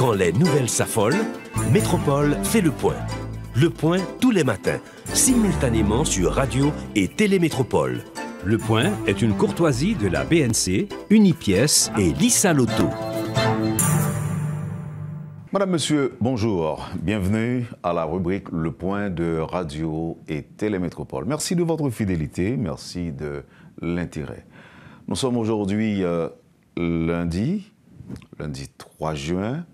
Quand les nouvelles s'affolent, Métropole fait le point. Le point tous les matins, simultanément sur Radio et Télémétropole. Le point est une courtoisie de la BNC, Unipièce et Lisa Lotto. Madame, Monsieur, bonjour. Bienvenue à la rubrique Le Point de Radio et Télémétropole. Merci de votre fidélité, merci de l'intérêt. Nous sommes aujourd'hui lundi 3 juin.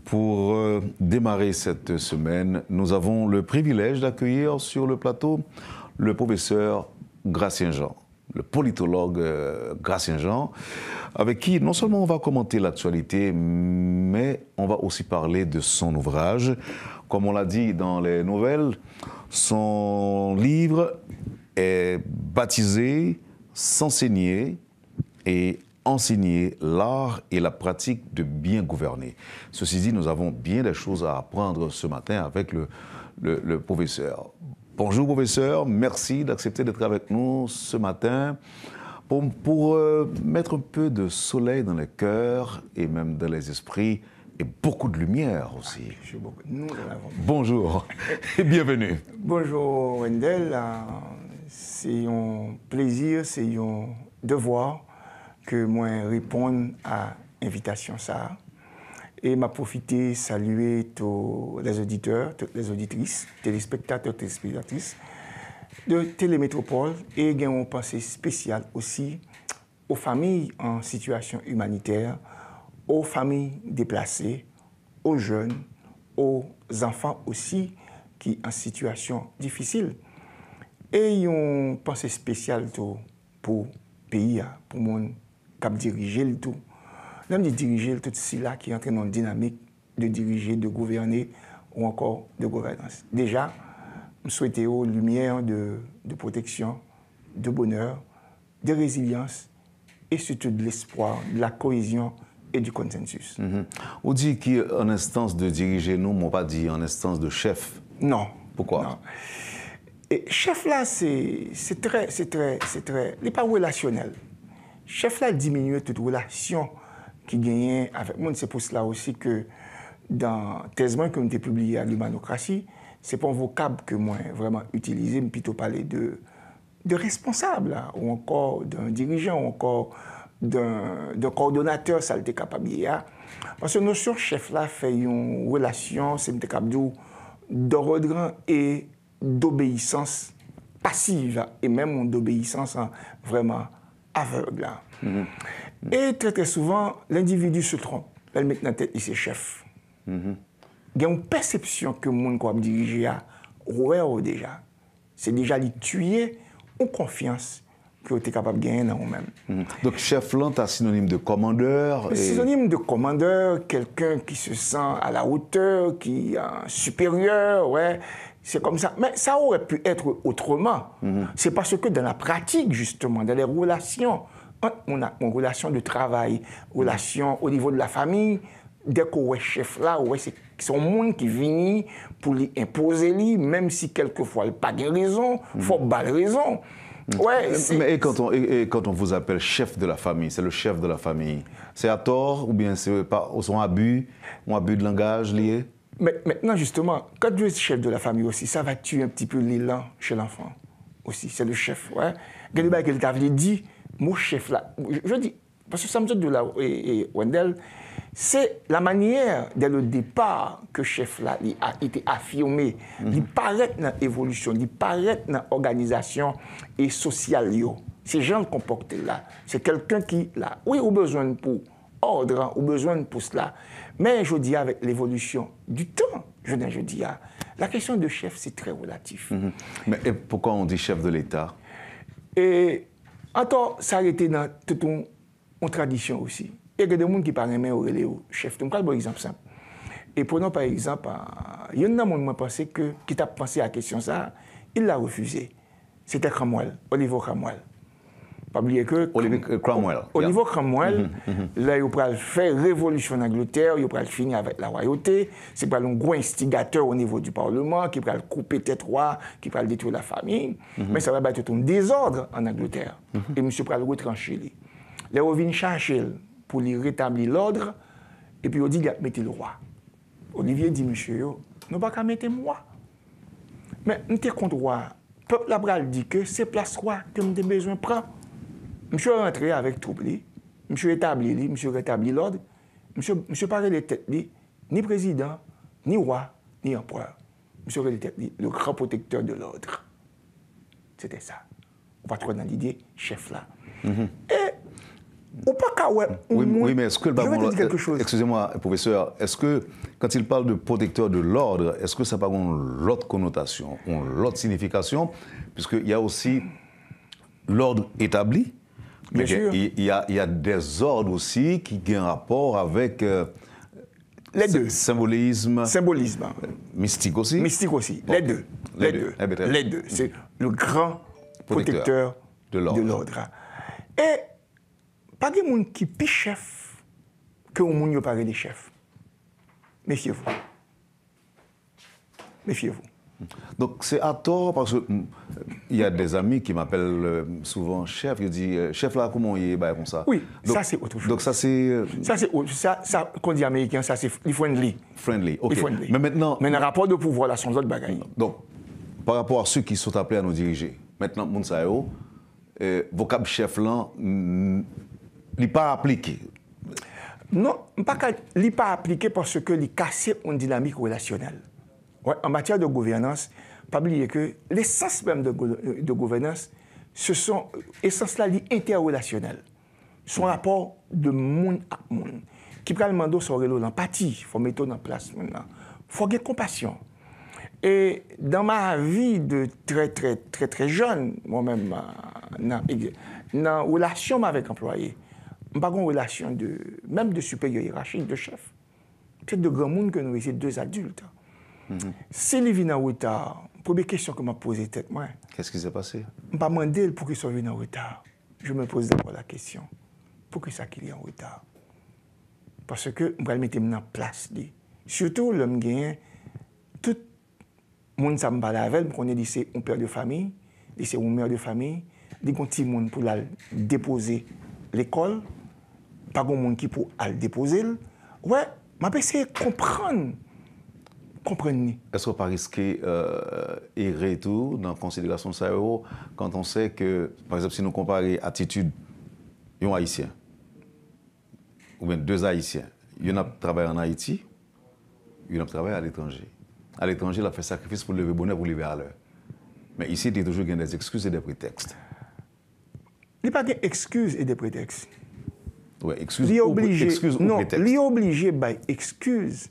Pour démarrer cette semaine, nous avons le privilège d'accueillir sur le plateau le professeur Gratien-Jean, le politologue Gratien-Jean, avec qui non seulement on va commenter l'actualité, mais on va aussi parler de son ouvrage. Comme on l'a dit dans les nouvelles, son livre est baptisé « S'enseigner et enseigner l'art et la pratique de bien gouverner ». Ceci dit, nous avons bien des choses à apprendre ce matin avec le professeur. Bonjour professeur, merci d'accepter d'être avec nous ce matin pour mettre un peu de soleil dans les cœurs et même dans les esprits et beaucoup de lumière aussi. Nous en avons. Bonjour et bienvenue. Bonjour Wendell, c'est un plaisir, c'est un devoir que moi réponde à l'invitation ça. Et m'a profité saluer tous les auditeurs, toutes les auditrices, téléspectateurs, téléspectatrices de Télémétropole et j'ai une pensée spéciale aussi aux familles en situation humanitaire, aux familles déplacées, aux jeunes, aux enfants aussi qui sont en situation difficile. Et une pensée spéciale pour le pays, pour le monde qui a dirigé le tout. Même de diriger tout cela qui est entré dans une dynamique de diriger, de gouverner ou encore de gouvernance. Déjà, je souhaitais aux lumières de protection, de bonheur, de résilience et surtout de l'espoir, de la cohésion et du consensus. On dit qu'en instance de diriger, nous, on pas dit en instance de chef. Non. Pourquoi? Non. Et chef là, c'est très, il n'est pas relationnel. Chef là diminue toute relation qui gagnait avec moi. C'est pour cela aussi que dans Thèsement que j'ai publié à l'Humanocratie, ce n'est pas un vocable que moi vraiment utilisé, mais plutôt parler de responsable, là, ou encore d'un dirigeant, ou encore d'un coordonnateur, ça l'était capable de dire. Parce que notion chef là fait une relation, c'est capable d'ordre et d'obéissance passive, et même d'obéissance vraiment aveugle. Et très très souvent, l'individu se trompe. Elle met dans la tête, il est chef. Il y a une perception que le monde qui dirige a déjà. C'est déjà lui tuer une confiance que tu es capable de gagner dans vous-même. Donc chef là, c'est synonyme de commandeur. Synonyme de commandeur, quelqu'un qui se sent à la hauteur, qui est supérieur, ouais. C'est comme ça. Mais ça aurait pu être autrement. C'est parce que dans la pratique, justement, dans les relations, on a une relation de travail, relation au niveau de la famille, dès qu'on est chef là, c'est son monde qui vient pour lui imposer lui, même si quelquefois il n'a pas de raison, il faut pas de raison. Ouais, mais quand on vous appelle chef de la famille, c'est le chef de la famille, c'est à tort ou bien c'est pas un abus de langage lié? Mais maintenant, justement, quand tu es chef de la famille aussi, ça va tuer un petit peu l'élan chez l'enfant aussi. C'est le chef. Ouais. Quelqu'un qui t'a dit, mon chef là, je dis, parce que ça me dit de là, et Wendell, c'est la manière, dès le départ, que chef là a été affirmé. Il paraît dans l'évolution, il paraît dans l'organisation et sociale. Ces gens comportés là, c'est quelqu'un qui, là, oui, a besoin pour ordre, a besoin pour cela. Mais je dis avec l'évolution du temps, je dis, la question de chef, c'est très relatif. Mais et pourquoi on dit chef de l'État? Et attends, ça a été dans toute une tradition aussi. Il y a des gens qui parlent même au chef. Donc, un bon exemple simple. Et prenons par exemple, il y a un monde qui a pensé à la question ça, il l'a refusé. C'était Cromwell, Oliver Cromwell. Pas oublier que Cromwell. Oliver Cromwell, là, il a fait révolution en Angleterre, il a fini avec la royauté, c'est un gros instigateur au niveau du Parlement, qui a coupé tête roi, qui a détruire la famille, mais ça va battre un désordre en Angleterre. Et M. a retranché. Là, il vient chercher pour lui rétablir l'ordre, Et puis, on dit, il a mis le roi. Olivier dit, monsieur, nous pas qu'à mettre moi. Mais nous sommes contre le roi. Le peuple Labral dit que c'est place roi que nous avons besoin de prendre. Monsieur est rentré avec troupe, monsieur établi, monsieur rétabli l'ordre, monsieur parle de tête, ni président, ni roi, ni empereur. Monsieur le grand protecteur de l'ordre. C'était ça. On va trouver dans l'idée, chef là. Et, ou pas qu'à oui, mais est-ce que je vais te dire quelque chose. Excusez-moi, professeur, est-ce que quand il parle de protecteur de l'ordre, est-ce que ça n'a pas l'autre connotation, l'autre signification, puisqu'il y a aussi l'ordre établi. Bien sûr. Il y a des ordres aussi qui ont un rapport avec les deux. Symbolisme. Mystique aussi. Mystique aussi. Bon. Les deux. Les deux. C'est le grand protecteur de l'ordre. Et pas de monde qui est chef que au monde parle des chefs. Méfiez-vous. Méfiez-vous. Donc c'est à tort parce qu'il y a des amis qui m'appellent souvent chef, ils disent chef là comment il est bah, comme ça. Oui, donc, ça c'est autre chose. Donc ça c'est ça qu'on dit américain, ça c'est friendly. Friendly, OK. Friendly. Mais maintenant le rapport de pouvoir là sont d'autres bagailles. Donc par rapport à ceux qui sont appelés à nous diriger. Maintenant moun sa yo vocable chef là n'est pas appliqué. Non, il n'est pas appliqué parce que il casse une dynamique relationnelle. Ouais, en matière de gouvernance, pas oublier que l'essence même de gouvernance, ce sont essence là interrelationnelle. Son rapport de monde à monde. Qui prend le mandat sur l'empathie, il faut mettre en place maintenant. Il faut avoir compassion. Et dans ma vie de très jeune, moi-même, dans la relation avec employé, je n'ai pas une relation même de supérieur hiérarchique, de chef. C'est de grands monde que nous sommes deux adultes. Si les viennent en retard, la première question que je me pose tête, moi. Qu'est-ce qui s'est passé? Je ne pas demander pour qu'ils soient venus en retard. Je me pose d'abord la question. Pourquoi ça qu'il est en retard? Parce que je vais le mettre en place. Surtout, l'homme gagne, tout le monde qui me parle avec, on est c'est un père de famille, c'est une mère de famille, il y a un petit monde pour déposer l'école, pas de monde qui pour le déposer. Ouais, je vais essayer de comprendre. Est-ce qu'on ne peut pas risquer errer tout dans la considération de ça quand on sait que, par exemple, si nous comparons attitude d'un Haïtien ou bien deux Haïtiens, il y en a qui travaillent en Haïti, il y en a qui travaillent à l'étranger. À l'étranger, il a fait sacrifice pour lever le bonheur, pour lever à l'heure. Mais ici, il y a toujours des excuses et des prétextes. Il n'y a pas d'excuses et des prétextes. Oui, excuses ou prétextes. Non, il est obligé par excuses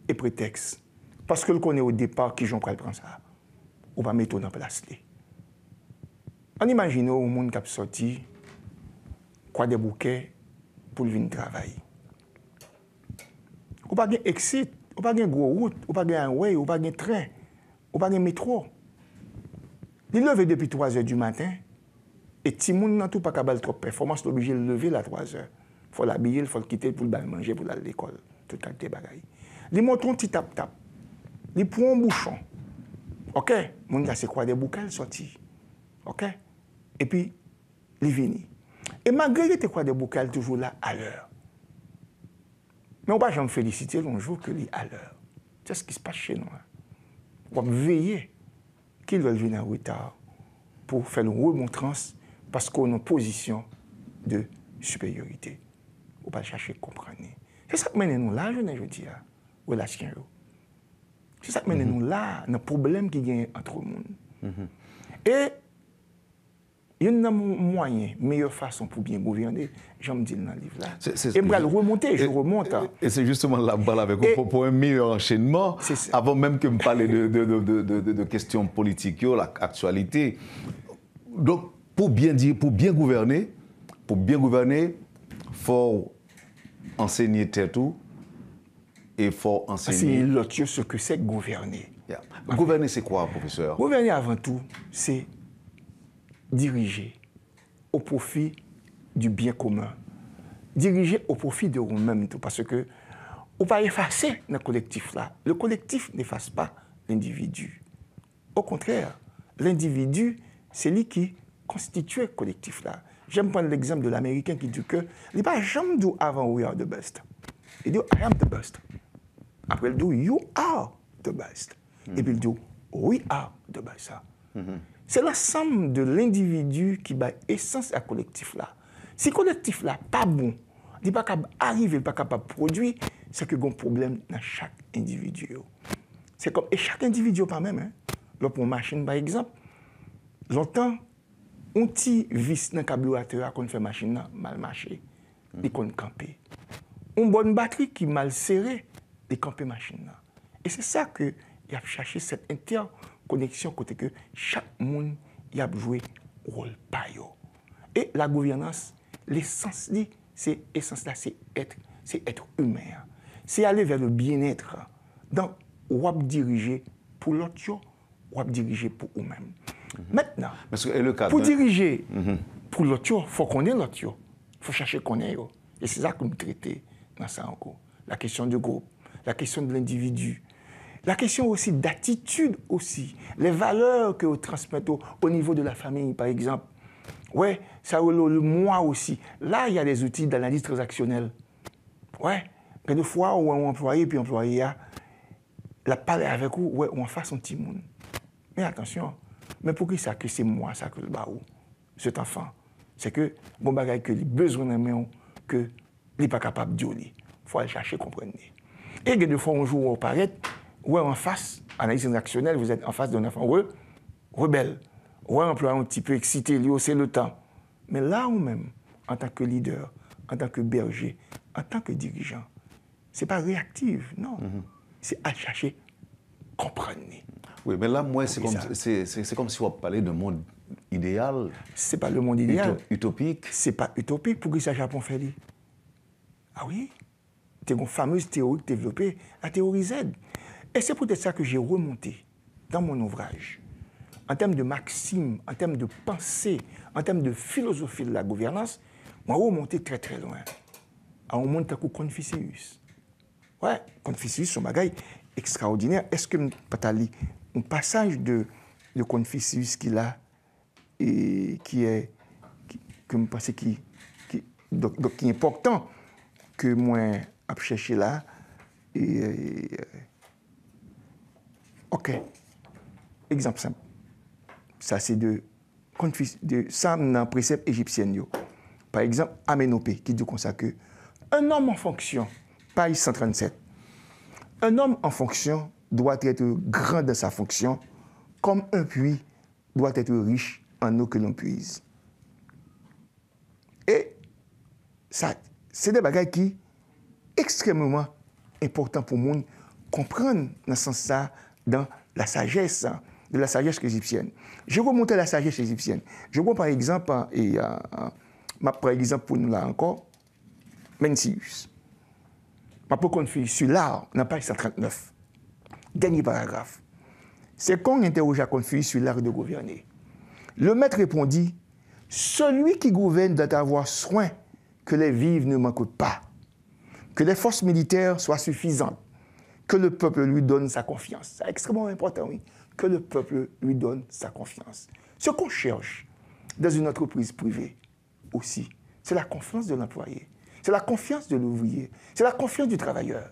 et prétextes. Parce que le connaît au départ qui j'en prend ça. On va mettre en place. On imagine au monde qui a sorti quoi des bouquets pour venir travailler. On pas de exit, on pas de gros route, on pas de highway, on pas de train, on pas de métro. Il levé depuis 3 heures du matin et si monde n'a tout pas capable trop performance, obligé de lever à 3 heures. Il faut l'habiller, il faut le quitter pour le manger pour aller à l'école, tout qualité bagaille. Les montons petit tap. Les points bouchon. OK, mon gars, c'est quoi des bouquets sortis. OK? Et puis, les vini. Et malgré que quoi des bouquets toujours là à l'heure. Mais on va jamais féliciter un jour que les à l'heure. C'est ce qui se passe chez nous. On va veiller qu'ils veulent venir en retard pour faire une remontrance parce qu'on est en position de supériorité. On va chercher à comprendre. C'est ça qui mène nous là, je dis, relation. C'est ça qui mène nous là, dans le problème qui y a entre nous. Et il y a un moyen, meilleure façon pour bien gouverner, j'aime dire dans le livre là. Et je vais le remonter, je remonte. Et c'est justement la balle avec vous pour un meilleur enchaînement, avant même que me parler de questions politiques, l'actualité. Donc, pour bien gouverner, il faut enseigner tout. Et il faut enseigner. C'est l'autre ce que c'est gouverner. Yeah. Gouverner, c'est quoi, professeur? Gouverner, avant tout, c'est diriger au profit du bien commun. Diriger au profit de vous-même. Parce que on ne peut pas effacer le collectif là. Le collectif n'efface pas l'individu. Au contraire, l'individu, c'est lui qui constitue le collectif là. J'aime prendre l'exemple de l'Américain qui dit que il n'y a pas jamais d'où avant We Are the Best. Il dit, I am the best. Après, il dit, you are the best. Et puis, il dit, we are the best. C'est l'ensemble de l'individu qui bat essence à collectif là. Si le collectif là pas bon, il n'est pas capable d'arriver, pas capable de produire, c'est que y a un problème dans chaque individu. C'est comme, et chaque individu pas même. Hein. Là, pour une machine, par exemple, longtemps, un petit vis dans le carburateur qu'on fait machine mal marché, il qu'on camper. Une bonne batterie qui mal serrée, il camper machine. Et c'est ça que il a cherché cette interconnexion côté que chaque monde y a joué rôle par yo. Et la gouvernance, l'essence c'est essence là, c'est être humain. C'est aller vers le bien-être. Donc, on va diriger pour l'autre, on va diriger pour nous-mêmes. Maintenant, pour diriger pour l'autre, il faut connaître l'autre. Il faut chercher qu'on est. Et c'est ça que nous traitons dans ça encore. La question du groupe, la question de l'individu, la question aussi d'attitude aussi, les valeurs que vous transmettez au niveau de la famille, par exemple. Ouais, ça le moi aussi. Là, il y a des outils d'analyse transactionnelle. Ouais, mais des fois, où un employé puis employé la parler avec vous, ouais, on fasse un petit monde. Mais attention, mais pour qui ça que c'est moi ça que le baou, cet enfant, c'est que bon bagage que les besoins de main que il n'est pas capable de dire. Faut aller chercher, comprendre. Et des fois on joue au paraît, ouais en face, analyse transactionnelle, vous êtes en face d'un enfant rebelle, ouais employé un petit peu excité, lui c'est le temps. Mais là où même, en tant que leader, en tant que berger, en tant que dirigeant, c'est pas réactif, non. C'est à chercher, comprendre. Oui, mais là, moi, c'est comme si on parlait d'un monde idéal. C'est pas le monde idéal. Utopique. C'est pas utopique. Pour que ça, Japon fait dit. Ah oui? C'est une fameuse théorie développée, la théorie Z. Et c'est peut-être ça que j'ai remonté dans mon ouvrage. En termes de maximes, en termes de pensée, en termes de philosophie de la gouvernance, moi, j'ai remonté très très loin. À un monde comme Confucius. Ouais, Confucius, son bagage extraordinaire. Est-ce que Patali, un passage de Confucius qu'il a et qui est important que moi j'ai cherché là ok, exemple simple, ça c'est de ça dans le précepte égyptien. Par exemple, Aménopé qui dit comme ça que un homme en fonction, page 137, un homme en fonction doit être grand dans sa fonction, comme un puits doit être riche en eau que l'on puise. Et ça, c'est des bagages qui sont extrêmement importants pour le monde comprendre dans ce sens-là, dans la sagesse, de la sagesse égyptienne. Je vais remonter la sagesse égyptienne. Je vois par exemple, par exemple pour nous là encore, Mencius. Ma pour Confucius sur l'art, dans page 139. Dernier paragraphe. C'est qu'on interrogea Confucius sur l'art de gouverner. Le maître répondit, celui qui gouverne doit avoir soin que les vivres ne manquent pas, que les forces militaires soient suffisantes, que le peuple lui donne sa confiance. C'est extrêmement important, oui. Que le peuple lui donne sa confiance. Ce qu'on cherche dans une entreprise privée aussi, c'est la confiance de l'employé, c'est la confiance de l'ouvrier, c'est la confiance du travailleur.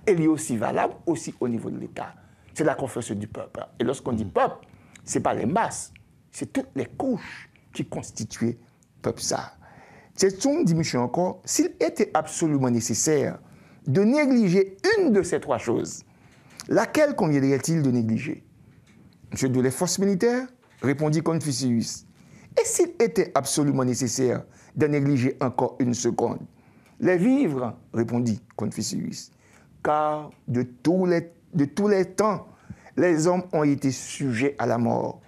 Elle est aussi valable aussi au niveau de l'État. C'est la confiance du peuple. Et lorsqu'on dit peuple, ce n'est pas les masses, c'est toutes les couches qui constituent le peuple. C'est une diminution encore. S'il était absolument nécessaire de négliger une de ces trois choses, laquelle conviendrait-il de négliger? Monsieur de les forces militaires, répondit Confucius. Et s'il était absolument nécessaire de négliger encore une seconde? Les vivres, répondit Confucius. Car de tous les temps, les hommes ont été sujets à la mort.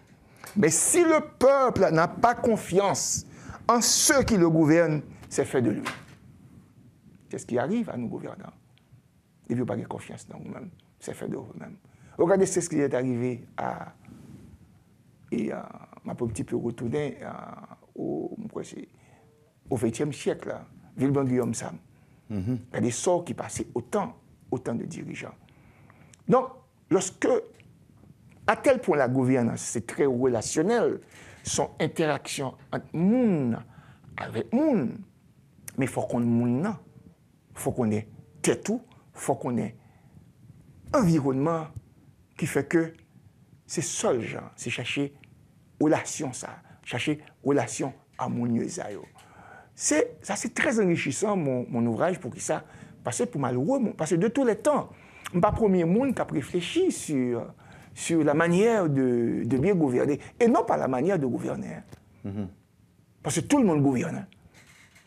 Mais si le peuple n'a pas confiance en ceux qui le gouvernent, c'est fait de lui. C'est ce qui arrive à nos gouvernants. Ils ne veulent pas avoir confiance dans nous-mêmes. C'est fait de vous-même. Regardez ce qui est arrivé à... Et ma petit peu retourner au XXe siècle, Villeban Guillaume Sam. Il y a des sorts qui passaient autant de dirigeants. Donc, à tel point la gouvernance, c'est très relationnel, son interaction entre monde avec monde, mais il faut qu'on ait monde, il faut qu'on ait tout, il faut qu'on ait un environnement qui fait que c'est seul genre, c'est chercher relation ça, chercher relation harmonieuse. Ça c'est très enrichissant mon ouvrage pour qui ça, parce que pour malheureux, parce que de tous les temps, je ne suis pas le premier monde qui a réfléchi sur la manière de bien gouverner, et non pas la manière de gouverner. Parce que tout le monde gouverne, hein.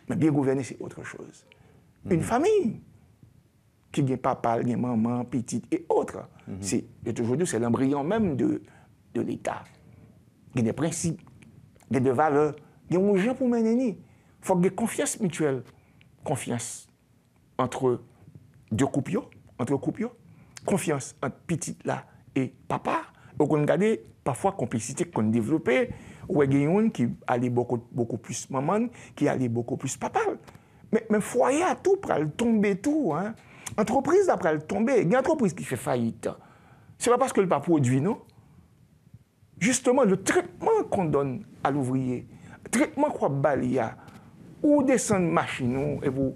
Mais bien gouverner c'est autre chose. Une famille qui n'a papa, qui maman, petite et autres, aujourd'hui c'est l'embryon même de l'État. Il y a des principes, il y a des valeurs, il y a des gens pour mener. Il faut qu'il y ait confiance mutuelle, confiance entre deux couples, confiance entre petite là et papa. Donc on regarde parfois complicité qu'on développait, où il y a des qui allaient beaucoup plus maman, qui allaient beaucoup plus papa. Mais foyer à tout, pour le tomber tout. Hein. Entreprise après le tomber, il y a une entreprise qui fait faillite. Ce n'est pas parce que le pas produit, non? Justement, le traitement qu'on donne à l'ouvrier, le traitement qu'on balia, ou descendre machine, et vous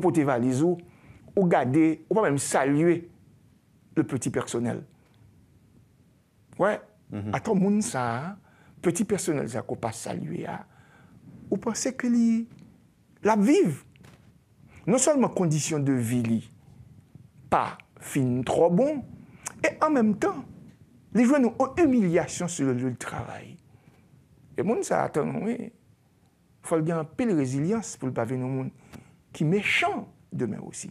portez valise, ou garder, ou pas même saluer le petit personnel. Ouais, attends, moun ça, petit personnel, ça qu'on pas saluer, vous pensez que la vive, non seulement conditions de vie, pas fin trop bon, et en même temps, les gens ont une humiliation sur le lieu de travail. Et moun ça attend, oui. Il faut avoir un peu de résilience pour le pas venir au monde qui est méchant demain aussi.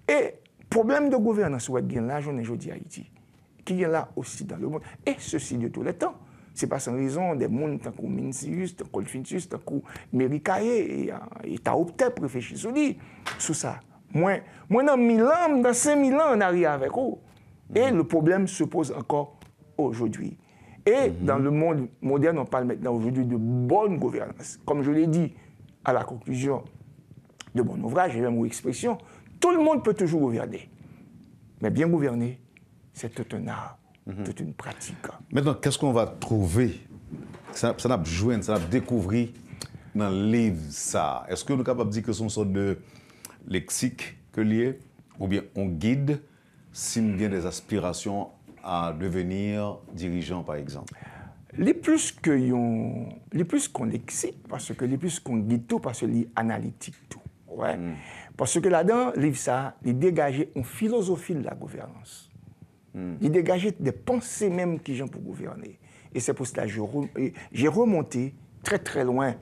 Et problème de gouvernance, où est là, j'en ai aujourd'hui Haïti, qui est là aussi dans le monde, et ceci de tous les temps. Ce n'est pas sans raison des mondes tant qu'on Mincius, tant qu'on Fintus, tant qu'on Méricaillé, et Taopte pour réfléchir sur ça. Moi, dans 1000 ans, dans 5000 ans, on arrive avec eux. Et le problème se pose encore aujourd'hui. Et dans le monde moderne, on parle maintenant aujourd'hui de bonne gouvernance. Comme je l'ai dit à la conclusion de mon ouvrage, et même mon expression, tout le monde peut toujours gouverner. Mais bien gouverner, c'est tout un art, toute une pratique. Maintenant, qu'est-ce qu'on va trouver? Ça n'a joué, ça n'a découvert dans le livre ça. Est-ce que nous sommes capables de dire que c'est une sorte de lexique que lié, ou bien on guide si nous avons des aspirations à devenir dirigeant, par exemple? Les plus qu'on lexique, parce que les plus qu'on guide tout, parce que les analytique tout. Ouais. Parce que là-dedans, le livre ça, il dégageait une philosophie de la gouvernance. Il dégageait des pensées même qui gens pour gouverner. Et c'est pour cela que j'ai remonté très très loin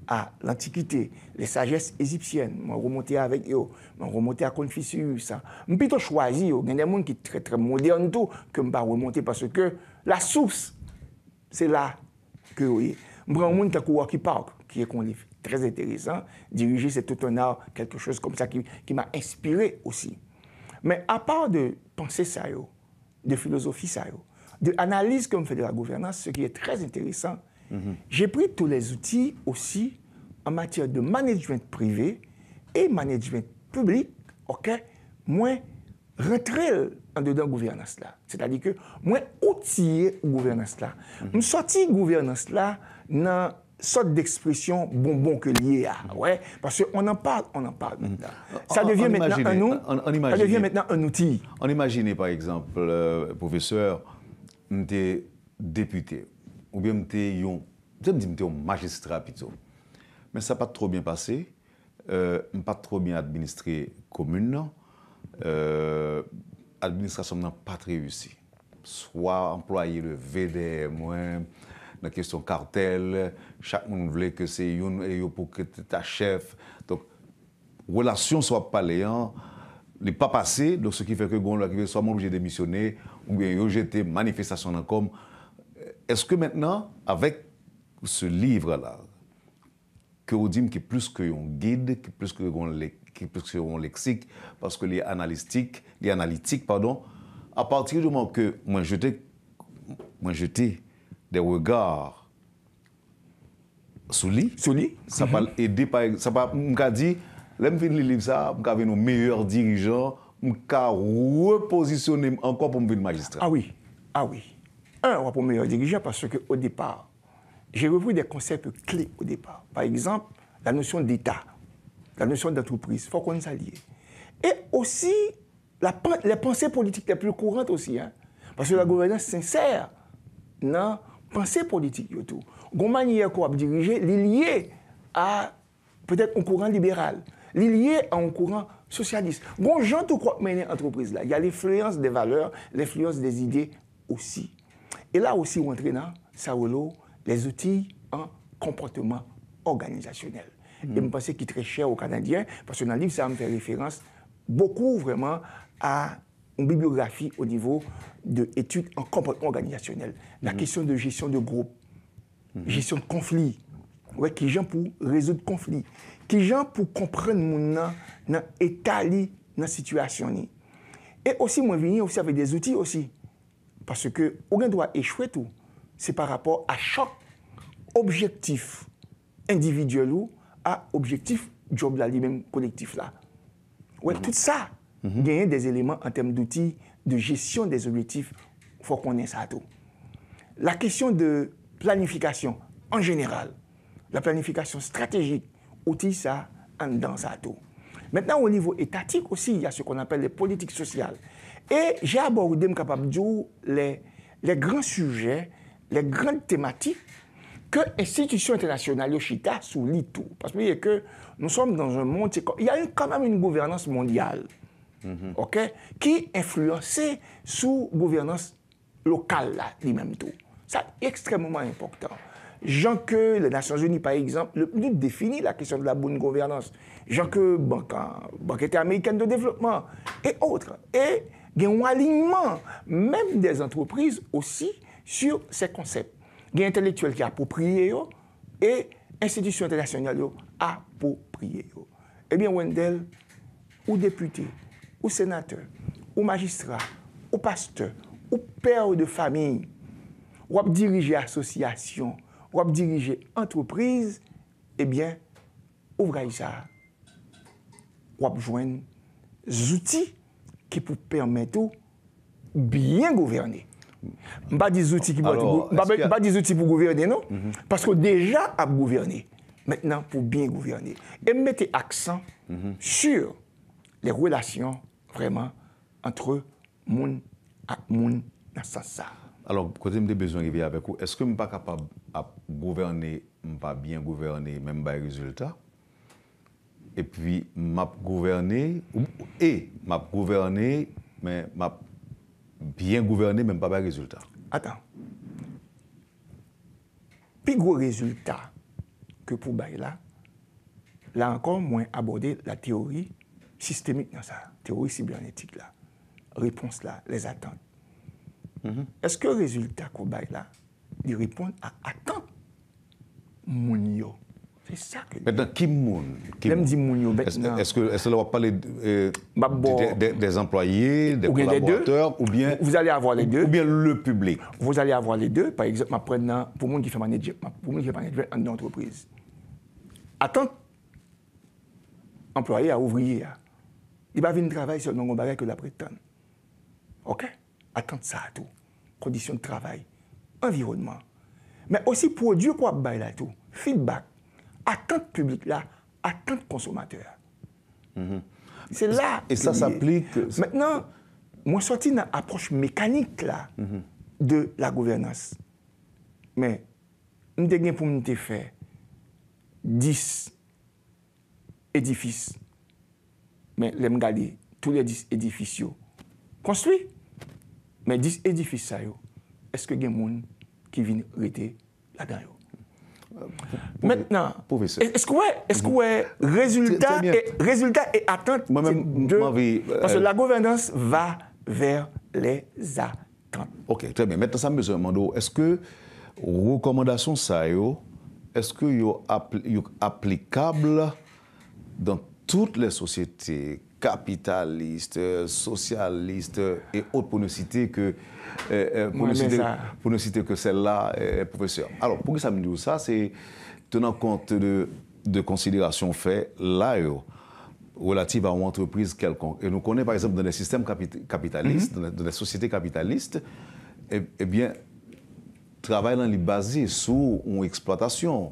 à l'Antiquité, les sagesses égyptiennes. Je remonté avec eux, je remonté à Confucius. Je plutôt choisi, il y a des gens qui sont très très modernes tout, que je vais remonter parce que la source, c'est là que oui. Je prends un monde comme Walkie Park, qui est un livre très intéressant. Diriger, c'est tout un art, quelque chose comme ça qui m'a inspiré aussi. Mais à part de penser ça, de philosophie ça, de analyse comme fait de la gouvernance, ce qui est très intéressant, j'ai pris tous les outils aussi en matière de management privé et management public, ok, moi rentrer en dedans gouvernance là. C'est-à-dire que moi outiller gouvernance là. Je sorti gouvernance là dans sorte d'expression bonbon que lié à, ouais, parce qu'on en parle maintenant. Ça devient maintenant un outil. On imagine par exemple, professeur, m'était député, ou bien m'était un magistrat plutôt. Mais ça n'a pas trop bien passé, pas trop bien administré commune, l'administration n'a pas très réussi. Soit employé le VDM, la question cartel, chaque monde voulait que c'est une pour que tu es chef. Donc, relation soit pas léant, n'est pas passé, donc ce qui fait que bon, soit obligé de démissionner, ou bien jeter manifestation dans comme. Est-ce que maintenant, avec ce livre-là, que vous dites qu'il est plus qu'un guide, qui est plus qu'un lexique, parce que les analytiques, à partir du moment que moi jeté des regards sous lui, ça va aider, ça va me dire, l'aime finir le livre ça, me avoir nos meilleurs dirigeants, me repositionner encore pour me devenir magistrat. Ah oui. Un pour meilleur dirigeant parce qu'au départ, j'ai repris des concepts clés au départ. Par exemple, la notion d'État, la notion d'entreprise, il faut qu'on s'allie. Et aussi, les pensées politiques les plus courantes aussi. Hein? Parce que la gouvernance sincère, non, pensée politique, tout. Une manière qu'on va diriger, liée à peut-être un courant libéral, lié à un courant socialiste. Bon, gens tout quoi mener entreprise là. Il y a l'influence des valeurs, l'influence des idées aussi. Et là aussi, on entraîne ça les outils en comportement organisationnel. Et je pense qu'il est très cher aux Canadiens, parce que dans le livre, ça me fait référence beaucoup vraiment à une bibliographie au niveau de études en comportement organisationnel. La question de gestion de groupe, gestion de conflits, ouais, qui gens pour résoudre conflits, qui gens pour comprendre mon dans état dans la situation. Et aussi, moi, venir aussi avec des outils aussi. Parce que, on doit échouer tout. C'est par rapport à chaque objectif individuel ou à objectif job là, lui-même collectif là. Ouais, tout ça, il y a des éléments en termes d'outils de gestion des objectifs, il faut qu'on ait ça tout. La question de planification en général, la planification stratégique, outil ça, en dans ça tout. Maintenant, au niveau étatique aussi, il y a ce qu'on appelle les politiques sociales. Et j'ai abordé, capable de dire, les grands sujets, les grandes thématiques que l'institution internationale, Chita, souligne tout. Parce que nous sommes dans un monde, il y a quand même une gouvernance mondiale, qui est influencée sous gouvernance locale, là, lui-même tout. Ça est extrêmement important. Jean que les Nations Unies, par exemple, le plus définit la question de la bonne gouvernance. Jean que Banque américaine de développement et autres. Et il y a un alignement, même des entreprises aussi, sur ces concepts. Il y a intellectuels qui approprient et institutions internationales approprient. Eh bien, Wendell, ou député, ou sénateur, ou magistrat, ou pasteur, ou père de famille, ou diriger association, ou diriger entreprise, eh bien, ouvrez ça, ou joindre des outils qui vous permettent de bien gouverner. Pas des outils pas des outils pour gouverner, non? Parce que déjà, à gouverner. Maintenant, pour bien gouverner. Et mettez accent sur les relations vraiment entre monde et monde dans ce sens. Alors, quand j'ai besoin de vivre avec vous, est-ce que je ne suis pas capable de gouverner, pas bien gouverner, même pas résultat? Et puis, m'a gouverner, mais m'a bien gouverner, même pas de résultat. Attends. Plus gros résultat que pour Baïla, là encore, moins aborder la théorie systémique dans ça, théorie cybernétique là, réponse là, les attentes. Est-ce que le résultat qu'on Baïla, il répond à attentes mounio? C'est ça que. Maintenant, qui moun? Même dit mounio. Est-ce que l'on va parler des employés, des collaborateurs, ou bien. Vous allez avoir les deux. Ou bien le public. Vous allez avoir les deux. Par exemple, pour le monde qui fait management, pour le monde qui fait management en entreprise. Attends, employé à ouvrier, il va venir travailler sur le bagage que la prétend. OK? Attends ça à tout. Conditions de travail, environnement. Mais aussi produire quoi là tout. Feedback. Attente publique là, attente consommateur. C'est là. Et ça s'applique. Maintenant, moi sorti dans l'approche mécanique là de la gouvernance. Mais nous avons pour nous faire 10 édifices. Mais les regarder tous les 10 édifices construits. Mais 10 édifices, est-ce que il y a des gens qui viennent rester là-dedans? Maintenant, est-ce que résultat et attente parce que la gouvernance va vers les attentes. Ok, très bien. Maintenant, ça me demande, est-ce que recommandations ça est-ce que sont applicables dans toutes les sociétés capitalistes, socialistes et autres pour ne citer que celle-là, professeur. Alors, pour que ça me dise ça, c'est tenant compte de considérations faites là, relatives à une entreprise quelconque. Et nous connaissons par exemple dans les systèmes capitalistes, dans les sociétés capitalistes, eh bien, travail là est basé sur une exploitation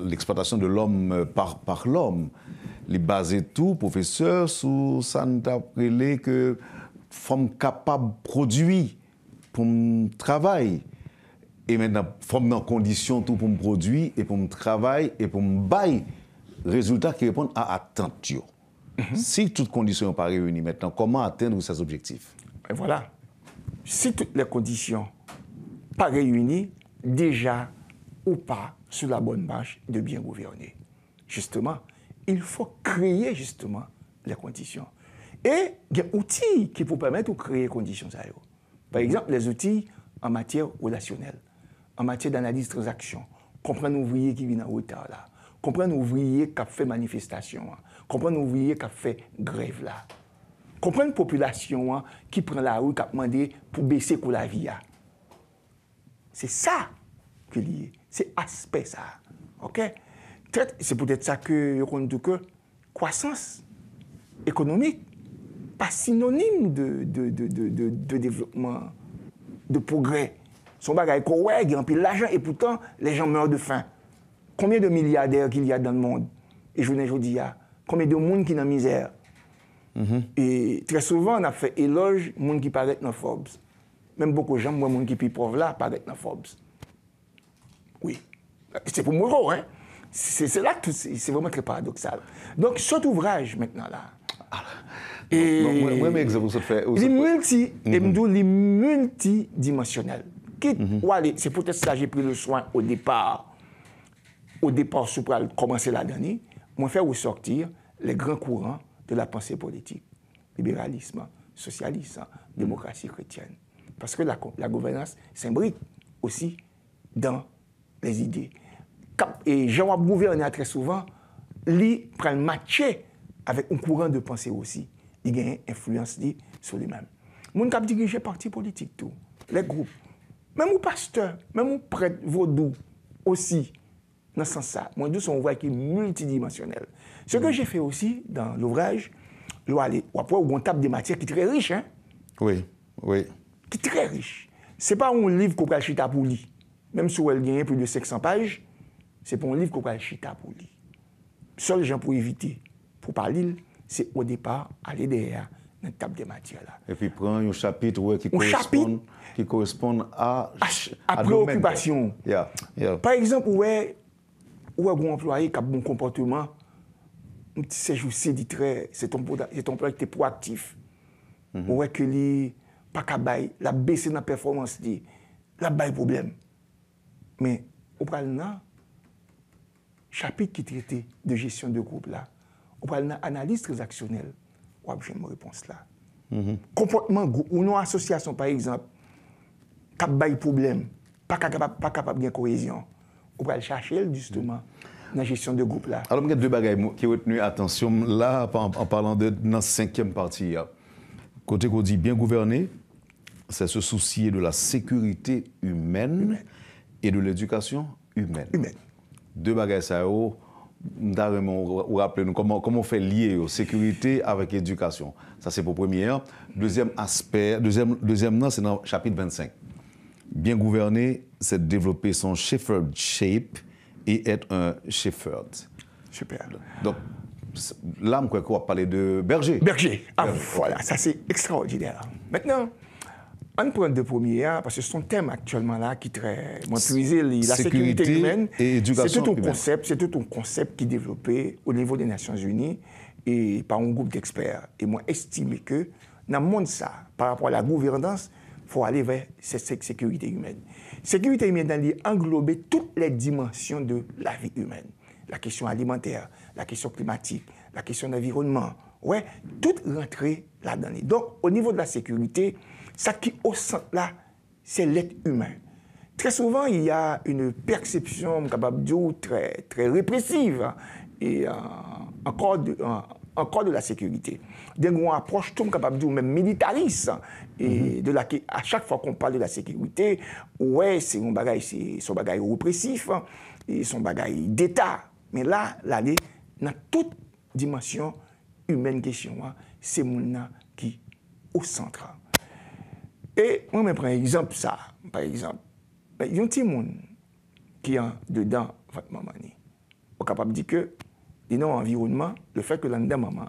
l'exploitation de l'homme par l'homme. Les basé tout, professeur, sur ça nous a appris que femme capable de produire pour me travailler. Et maintenant, femme dans condition tout pour me produire et pour me travailler et pour me bailler résultats qui répondent à attente. Si toutes conditions ne sont pas réunies maintenant, comment atteindre ces objectifs? Et voilà. Si toutes les conditions ne sont pas réunies, déjà ou pas sur la bonne marche de bien gouverner. Justement, il faut créer justement les conditions. Et il y a des outils qui peuvent permettre de créer les conditions. Par exemple, les outils en matière relationnelle, en matière d'analyse de transactions, comprendre l'ouvrier qui vient en retard là, comprendre l'ouvrier qui a fait manifestation, comprendre l'ouvrier qui a fait grève là, comprendre la population qui prend la rue, qui a demandé pour baisser pour la vie. C'est ça que lié, c'est aspect ça. OK? C'est peut-être ça que on dit que croissance économique pas synonyme de développement, de progrès. Son bagage qu'on ouais, il y a un peu d'argent et pourtant les gens meurent de faim. Combien de milliardaires qu'il y a dans le monde? Et je ne dis pas, combien de monde qui est dans la misère? Et très souvent, on a fait éloge de monde qui paraît dans Forbes. Même beaucoup de gens, moi, monde qui est pauvre là, paraît dans Forbes. Oui. C'est pour moi, hein? C'est là que c'est vraiment très paradoxal. Donc, cet ouvrage, maintenant, là. Et les multidimensionnels. C'est peut-être ça que j'ai pris le soin au départ, sous pour commencer la dernière, moi faire ressortir les grands courants de la pensée politique. Libéralisme, socialisme, démocratie chrétienne. Parce que la gouvernance s'imbrique aussi dans les idées. Et Jean gouverner très souvent, lui prend matché avec un courant de pensée aussi. Il a une influence sur lui-même. Mon cap dirige parti politique tout, les groupes, même aux pasteurs, même aux prêtres vaudous aussi, dans ce sens-là. Moi, nous sommes qui est multidimensionnel. Ce que j'ai fait aussi dans l'ouvrage, après, on tape des matières qui sont très riches. Hein? Oui. Qui est très riche. Ce n'est pas un livre qu'on va chita pour lire. Même si elle gagne plus de 500 pages, c'est pas un livre qu'on va chita pour lire. Seuls gens pour éviter, pour parler, c'est au départ aller derrière une table de matière là. Et puis prendre un chapitre qui correspond à préoccupation. Yeah. Par exemple, où est un employé qui a un bon comportement, c'est juste c'est ton employé qui est proactif. Où est que lui pas capable, la baisser dans la performance, la bail problème. Mais au parle chapitre qui traite de gestion de groupe là, on parle d'analyse transactionnelle, on a une réponse là. Comportement groupe ou non association par exemple, qui a des problèmes, pas capable de cohésion, on va chercher justement dans la gestion de groupe là. Alors il y a deux bagages qui ont retenu attention là en parlant de dans la 5e partie. Côté qu'on dit bien gouverner, c'est se soucier de la sécurité humaine. Et de l'éducation humaine. Deux bagages ça vous rappelez comment on fait lier sécurité avec éducation. Ça c'est pour premier. Deuxième aspect, deuxième c'est dans le chapitre 25. Bien gouverner, c'est développer son shepherdship et être un shepherd. Super. Donc là, on va parler de berger. Voilà, ça c'est extraordinaire. Maintenant, on prend deux premiers, parce que son thème actuellement là, qui est très puisé, la sécurité humaine, et éducation humaine. C'est tout un concept qui est développé au niveau des Nations Unies et par un groupe d'experts. Et moi, estimé que dans le monde ça, par rapport à la gouvernance, il faut aller vers cette sécurité humaine. Sécurité humaine, elle englober toutes les dimensions de la vie humaine. La question alimentaire, la question climatique, la question d'environnement. Ouais, tout rentrer là-dedans. Donc, au niveau de la sécurité, ça qui est au centre là, c'est l'être humain. Très souvent, il y a une perception, capable de dire, très répressive et encore de la sécurité. D'une approche tout capable de dire, même militariste. Et à chaque fois qu'on parle de la sécurité, ouais, c'est son bagage répressif et son bagage d'État. Mais là, dans toute dimension humaine question, c'est mon qui est au centre. Et moi, je prends un exemple, ça. Par exemple, il y a un petit monde qui est en dedans votre maman. On est capable de dire que dans l'environnement, le fait que l'endroit maman,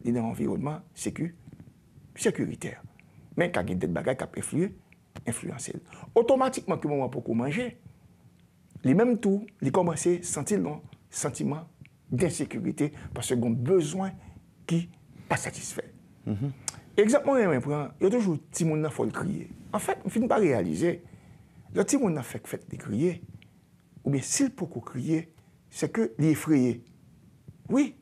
dans l'environnement sécuritaire. Mais quand il y a des bagages qui influencent. Automatiquement, que moment pour manger, les mêmes tout, ils commencent à sentir un sentiment d'insécurité parce qu'ils ont besoin qui n'est pas satisfait. Exactement, il y a toujours petit monde qui faut le crier. En fait, on ne finit pas réaliser. Le petit monde fait de crier, ou bien s'il peut crier, c'est que l'effrayé. Oui.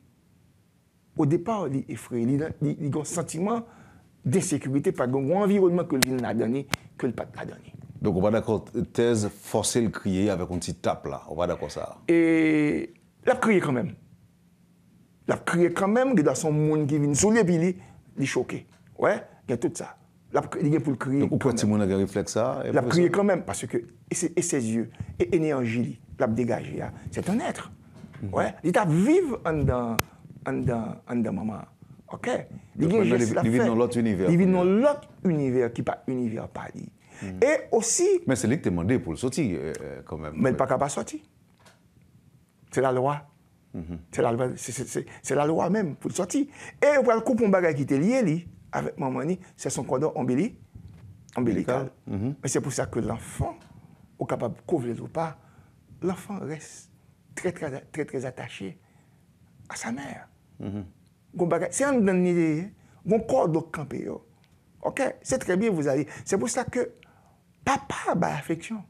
Au départ, il est effrayé. Il a un sentiment d'insécurité par l'environnement que il a donné, que le pas a donné. Donc, on va d'accord, thèse, forcer le crier avec une petite tape là. On va d'accord ça. Et il a crié quand même. Il a crié quand même, il y a son monde qui vient sous les pieds, il est choqué. Ouais, il y a tout ça. Il est pour le crier. Donc, pourquoi tout le monde a réflexe ça? Il a crié quand même, parce que et ses yeux, et l'énergie, il a dégagé. C'est un être. Ouais, il est vivre en dans maman. OK? Il vit dans l'autre univers. Il vit dans l'autre univers qui n'est pas univers par lui. Et aussi. Mais c'est lui qui t'a demandé pour le sortir, quand même. Mais il n'est pas capable de sortir. C'est la loi. C'est la loi même pour le sortir. Et pour le coup, un bagage qui était lié avec maman, c'est son cordon ombilical. Mais c'est pour ça que l'enfant, est capable de couvrir ou pas, l'enfant reste très attaché à sa mère. C'est un dernier, mon cordon campé. OK? C'est très bien, vous allez. C'est pour ça que papa a l'affection.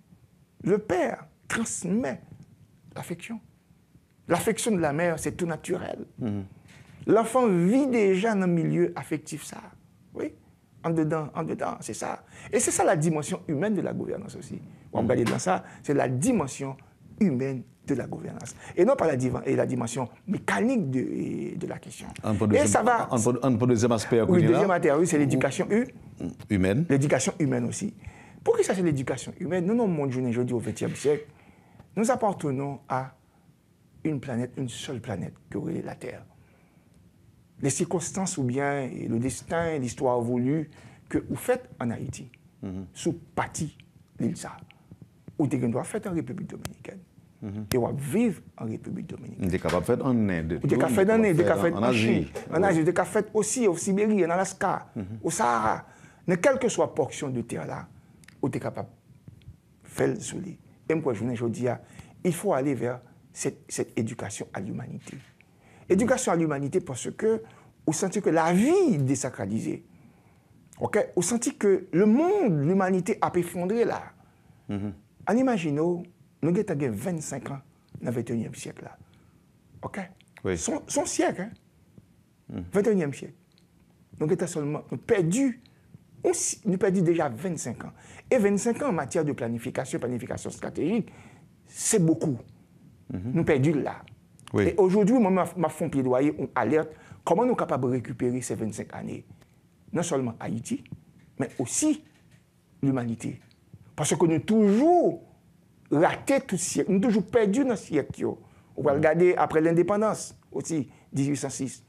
Le père transmet l'affection. L'affection de la mère, c'est tout naturel. L'enfant vit déjà dans un milieu affectif, ça. Oui? En dedans, c'est ça. Et c'est ça la dimension humaine de la gouvernance aussi. On va regarder dans ça, c'est la dimension humaine de la gouvernance. Et non pas la dimension mécanique de la question. Et ça va. Un deuxième aspect. Oui, le deuxième aspect, oui, c'est l'éducation humaine. L'éducation humaine aussi. Pour que ça, c'est l'éducation humaine, nous, dans le monde aujourd'hui au XXe siècle, nous appartenons à une planète, une seule planète, que est la Terre. Les circonstances ou bien le destin, l'histoire voulu que vous faites en Haïti, sous partie l'île ça, ou vous doit faire en République dominicaine. Et on va vivre en République dominicaine. Vous êtes capable de faire en Inde. Vous êtes capable de faire en Inde, vous êtes capable de faire en Chine, en Asie, vous êtes capable de faire aussi au Sibérie, en Alaska, au Sahara. Mais quelle que soit la portion de terre là, vous êtes capable de faire sous lui. Et moi, je dis, il faut aller vers cette éducation à l'humanité. Éducation à l'humanité parce que vous sentez que la vie est désacralisée. Okay? Vous sentez que le monde, l'humanité a effondré là. En imaginant, nous avons 25 ans dans le 21e siècle là. OK? Oui. Son siècle, hein? 21e siècle. Nous avons seulement perdu déjà 25 ans. Et 25 ans en matière de planification stratégique, c'est beaucoup. Nous perdons là. Oui. Et aujourd'hui, moi, je fais un plaidoyer, on alerte comment nous sommes capables de récupérer ces 25 années. Non seulement Haïti, mais aussi l'humanité. Parce que nous avons toujours raté tout siècle, nous avons toujours perdu dans ce siècle. On va regarder après l'indépendance, aussi, 1806.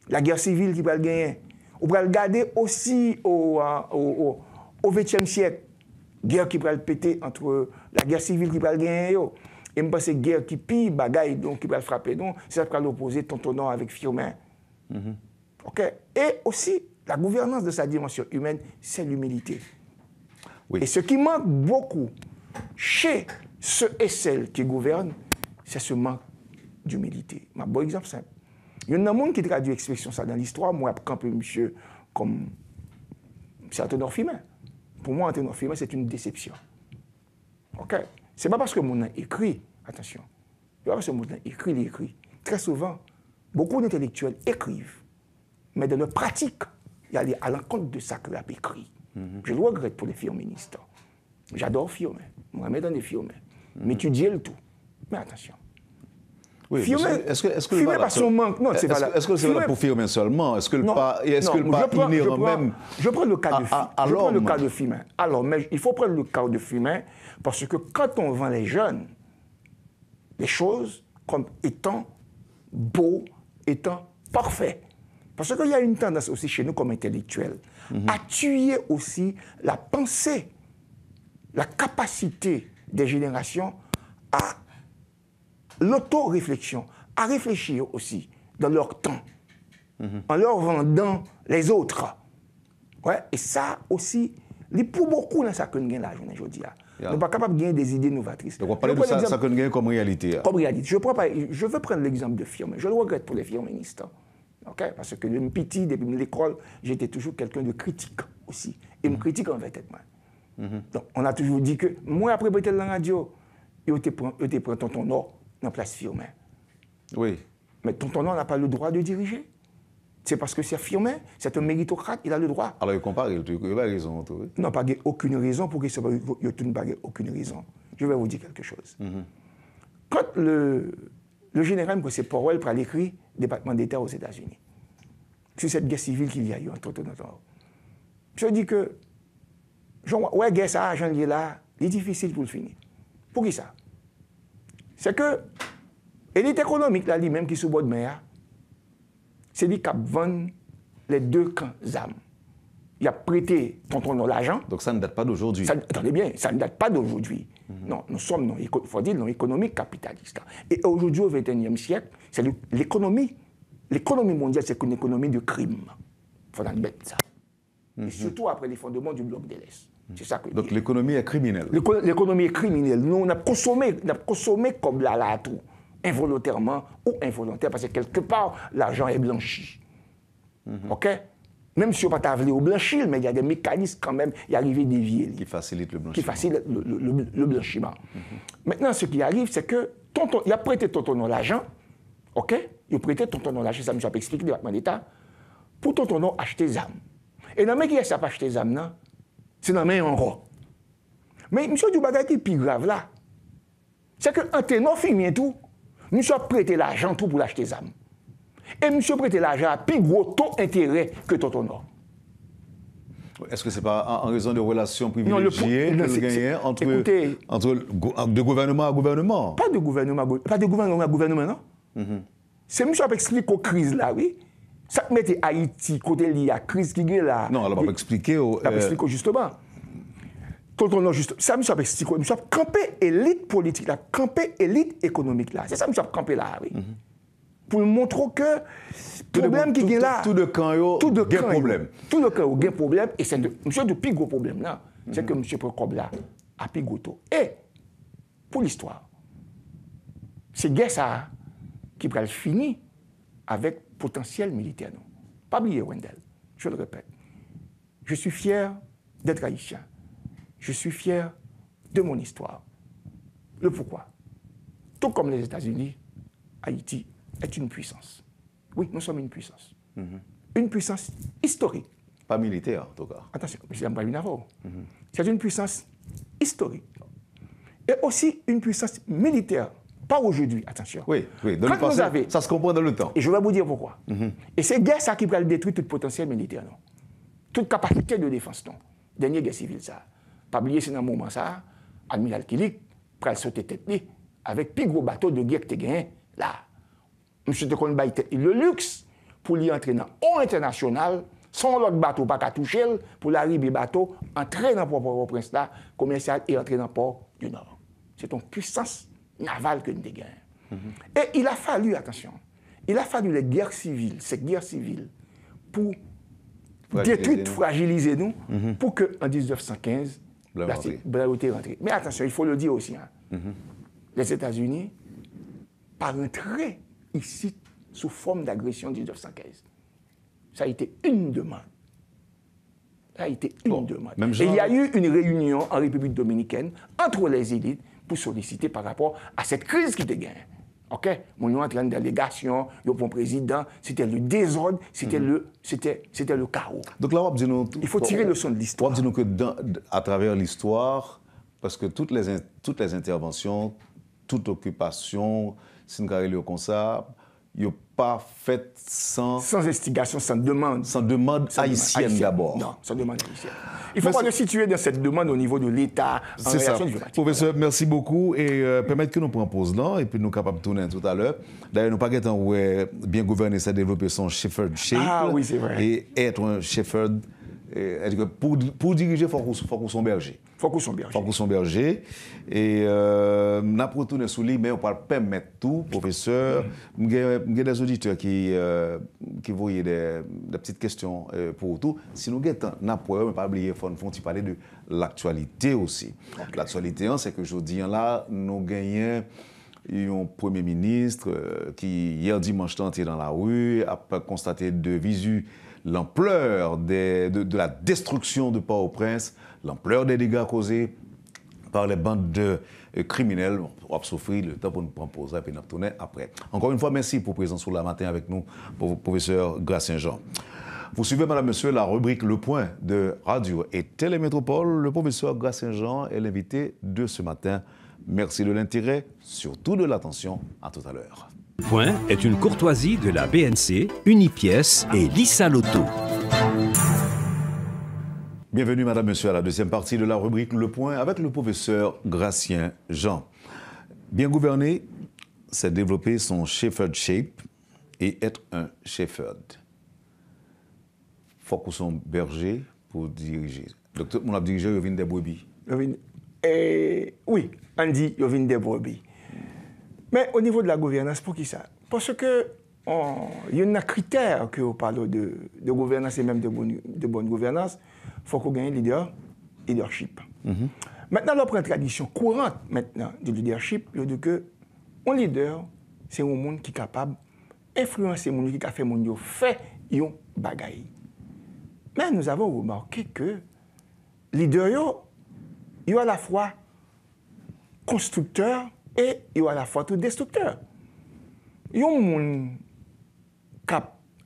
La guerre civile qui va gagner. On va regarder aussi au XXe siècle. Guerre qui va péter entre la guerre civile qui va gagner. Et je pense que la guerre qui pille, bagaille, donc qui va frapper, c'est ça qui va l'opposer Tontonon avec Firmin. OK? Et aussi, la gouvernance de sa dimension humaine, c'est l'humilité. Oui. Et ce qui manque beaucoup chez ceux et celles qui gouvernent, c'est ce manque d'humilité. Un bon exemple simple. Il y a un monde qui traduit l'expression ça dans l'histoire. Moi, quand un monsieur comme c'est Antonio Firmin. Pour moi, Antonio Firmin, c'est une déception. OK? Ce n'est pas parce que mon a écrit, attention, ce n'est pas parce que mon a écrit, il écrit. Très souvent, beaucoup d'intellectuels écrivent, mais dans leur pratique, il y a à l'encontre de ça que l'a écrit. Je le regrette pour les firministes. J'adore Firmin, je me mets dans des Firmin, m'étudier le tout. Mais attention. Oui, est-ce que Firmin pas son manque. Non, c'est valable. Est-ce que c'est valable pour Firmin seulement? Est-ce que le pas même? Je prends le cas de Firmin. Alors, mais il faut prendre le cas de Firmin parce que quand on vend les jeunes, les choses comme étant beaux, étant parfaits. Parce qu'il y a une tendance aussi chez nous comme intellectuels à tuer aussi la pensée, la capacité des générations à l'auto-réflexion, à réfléchir aussi dans leur temps, en leur vendant les autres. Ouais, et ça aussi, pour beaucoup dans ça que nous gagnons là, je dis, nous ne sommes pas capables de gagner des idées novatrices. Donc on parle de ça que nous gagnons comme réalité. Comme réalité. Je veux prendre l'exemple de firmes. Je le regrette pour les firministes. Okay? Parce que depuis petit, depuis l'école, j'étais toujours quelqu'un de critique aussi. Et me critique envers tête-moi. Donc on a toujours dit que moi, après prêter la radio, je te prends tonton Nord dans la place firme. Oui. Mais tonton Nord n'a pas le droit de diriger. C'est parce que c'est firme, c'est un méritocrate, il a le droit. Alors il compare, il n'a pas raison. Oui. Non, pas aucune raison pour qu'il n'y ait pas aucune raison. Je vais vous dire quelque chose. Quand le général M. Powell a écrit département d'État aux États-Unis, sur cette guerre civile qu'il y a eu entre temps, je dis que, ouais, guerre ça, j'en ai là, c'est difficile pour le finir. Pour qui ça? C'est que l'élite économique, là, lui-même, qui est sous bord de mer, c'est lui qui a vendu les deux camps d'armes. Il a prêté tonton l'argent. Donc ça ne date pas d'aujourd'hui. Attendez bien, ça ne date pas d'aujourd'hui. Non, nous sommes dans l'économie capitaliste. Et aujourd'hui, au XXIe siècle, c'est l'économie. L'économie mondiale, c'est une économie de crime. Il faut admettre ça. Et surtout après les fondements du bloc de l'Est. C'est ça que donc l'économie est criminelle. L'économie est criminelle. Nous, on a consommé comme là, tout. Involontairement ou involontaire, parce que quelque part, l'argent est blanchi. OK? Même si on ne peut pas voulu blanchir, mais il y a des mécanismes quand même, il arrive des dévier. Qui facilitent le blanchiment. Qui facilitent le blanchiment. Maintenant, ce qui arrive, c'est que il a prêté tonton l'argent, OK? Il a prêté tonton l'argent, ça me a expliqué le département d'État, pour tonton acheter des armes. Et dans le qui a pas acheté des armes, c'est dans le même endroit. Mais monsieur du bagage qui est plus grave là, c'est qu'un ténor filme tout, monsieur a prêté l'argent tout pour l'acheter des armes. Et monsieur a prêté l'argent à plus gros taux d'intérêt que tonton Nord. Est-ce que ce n'est pas en raison de relations privilégiées que vous gagnez entre de gouvernement à gouvernement? Pas de gouvernement à gouvernement, non. C'est monsieur a expliqué aux crises là, oui. Ça mettait Haïti côté lié à la crise qui est là. Non, alors on va expliquer. Justement. Ça, monsieur a expliqué. Monsieur a campé élite politique là, campé élite économique là. C'est ça, monsieur a campé là, oui. Pour montrer que le problème qui est là. Tout de camp, il y a un problème. Tout le camp, il y a un problème. Et c'est monsieur le plus gros problème là. C'est que monsieur Procob là a plus gros taux. Et pour l'histoire, c'est guerre ça qui va finir avec potentiel militaire. Non. Pas oublier, Wendell, je le répète. Je suis fier d'être haïtien. Je suis fier de mon histoire. Le pourquoi? Tout comme les États-Unis, Haïti est une puissance. Oui, nous sommes une puissance. Une puissance historique. Pas militaire, en tout cas. Attention, je n'aime pas une avant. C'est une puissance historique. Et aussi une puissance militaire. Pas aujourd'hui, attention. Oui, dans le passé, ça se comprend dans le temps. Et je vais vous dire pourquoi. Et c'est guerre ça qui va détruire tout potentiel militaire, non? Toute capacité de défense, non? Dernière guerre civile, ça. Pas oublier, c'est dans le moment ça, Admiral Kilik, pour sauter tête avec plus gros bateau de guerre que tu as gagné, là. Monsieur de Konbaï, le luxe pour lui entrer dans eau internationale, sans l'autre bateau pas qu'à toucher, pour l'arriver bateau, entrer dans le Port-au-Prince là, commercial et entrer dans le port du Nord. C'est une puissance navale que nous avons gagnée. Et il a fallu, attention, il a fallu les guerres civiles, ces guerres civiles, pour détruire, fragiliser nous, pour qu'en 1915, Blanc était rentré. Mais attention, il faut le dire aussi, les États-Unis, pas rentré ici sous forme d'agression en 1915. Ça a été une demande. Ça a été une demande. Et il y a eu une réunion en République dominicaine entre les élites pour solliciter par rapport à cette crise qui était gagnée. OK? Mon nom entré en délégation, le bon président, c'était le désordre, c'était le chaos. Donc là, il faut tirer le son de l'histoire. On va dire que à travers l'histoire, parce que toutes les interventions, toute occupation, si nous regardons comme ça, il n'y a pas fait sans instigation, sans demande. Sans demande haïtienne d'abord. Non, sans demande haïtienne. Il faut pas le situer dans cette demande au niveau de l'État. C'est ça. Professeur, merci beaucoup. Et permettez que nous prenions pause là, et puis nous sommes capables de tourner tout à l'heure. D'ailleurs, nous pas temps où bien gouverner, ça développer son Shepherd Shape. Ah oui, c'est vrai. Et être un Shepherd pour diriger, il faut qu'on soit berger. Faut qu'on soit berger. Faut qu'on soit berger. Et n'a pas retourné sous lui, mais on ne peut pas permettre tout, professeur. Il y a des auditeurs qui voyaient des petites questions pour tout. Si nous n'avons pas pas oublier, il faut parler de l'actualité aussi. Okay. L'actualité, c'est que je dis là, nous gagnons un Premier ministre qui, hier dimanche, était dans la rue, a constaté de visu l'ampleur de la destruction de Port-au-Prince, l'ampleur des dégâts causés par les bandes de criminels. On va souffrir le temps pour nous prendre pause et puis nous retourner après. Encore une fois, merci pour présence sur la matin avec nous, professeur Gracien-Jean. Vous suivez, madame, monsieur, la rubrique Le Point de Radio et Télémétropole. Le professeur Gracien-Jean est l'invité de ce matin. Merci de l'intérêt, surtout de l'attention. À tout à l'heure. Le Point est une courtoisie de la BNC, Unipièce et Lisa Loto. Bienvenue, madame, monsieur, à la deuxième partie de la rubrique Le Point avec le professeur Gracien-Jean. Bien gouverner, c'est développer son shepherd shape et être un shepherd. Faut qu'on soit berger pour diriger. Docteur, on a dirigé, il vient des brebis. Oui, on dit qu'il vient des brebis. Mais au niveau de la gouvernance, pour qui ça? Parce que il y a un critère que vous parlez de gouvernance et même de bonne gouvernance. Il faut qu'on gagne leadership. Maintenant, on prend une tradition courante maintenant du leadership. Il dit que un leader, c'est un monde qui est capable d'influencer les gens, qui a fait les gens faire des bagailles. Mais nous avons remarqué que les leaders, ils sont à la fois constructeurs et ils sont à la fois tout destructeurs. Ils ont des gens qui ont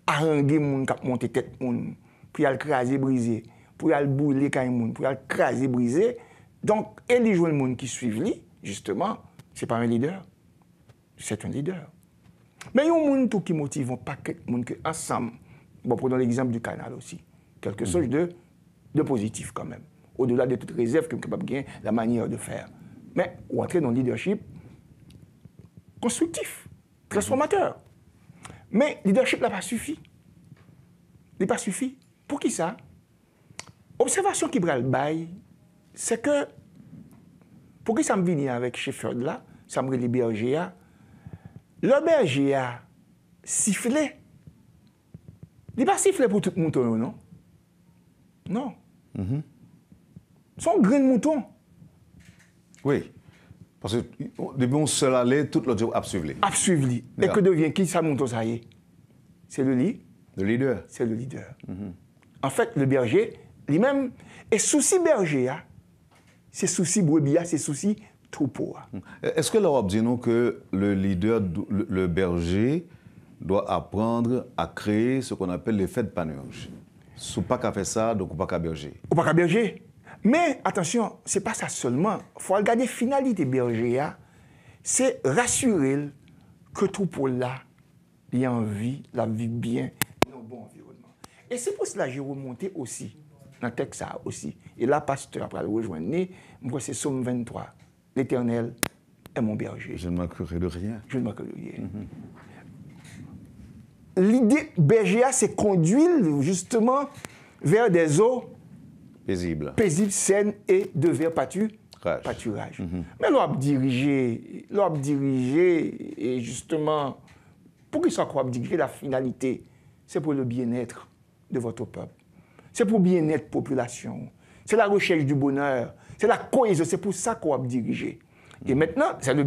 arrangé, qui ont monté tête, pour les craser, briser, pour les brûler, pour les craser, briser. Donc, et les gens qui suivent lui, justement, ce n'est pas un leader, c'est un leader. Mais il y a des gens qui motivent pas que les gens ensemble. Bon, prenons l'exemple du canal aussi. Quelque chose de positif quand même. Au-delà de toute réserve que nous sommes capables de gagner, la manière de faire. Mais on entre dans le leadership constructif, transformateur. Mais le leadership n'a pas suffi. Il n'a pas suffi. Pour qui ça? Observation qui prend le bail, c'est que, pour qui ça me vient avec Shepherd là, ça me dit berger, le berger a sifflé. Il n'a pas sifflé pour tout le mouton, non? Non. Son grain de mouton. Oui. Parce que depuis on seul aller, tout le job a suivi. A suivi. Et que devient qui ça mouton ça y est? C'est le lit. Le leader. C'est le leader. En fait, le berger, lui-même, et souci berger, c'est souci brebis, c'est souci troupeau. Est-ce que l'Europe dit nous que le leader, le berger, doit apprendre à créer ce qu'on appelle l'effet de panurge? Si on n'a pas qu'à faire ça, donc on n'a pas qu'à berger. On n'a pas qu'à berger. Mais attention, ce n'est pas ça seulement. Il faut regarder la finalité berger, c'est rassurer que tout troupeau là, il a envie, la vie bien, dans un bon environnement. Et c'est pour cela que j'ai remonté aussi, dans le texte ça aussi. Et là, pasteur, après le rejoindre, moi c'est Somme 23. L'Éternel est mon berger. Je ne manquerai de rien. Je ne manquerai de rien. L'idée berger, c'est conduire justement vers des eaux paisibles, saines et de vers pâturage. Mais l'on a dirigé, et justement, pour qu'ils soient capables de diriger la finalité, c'est pour le bien-être de votre peuple. C'est pour le bien-être de la population. C'est la recherche du bonheur. C'est la cohésion. C'est pour ça qu'on va diriger. Et maintenant, c'est le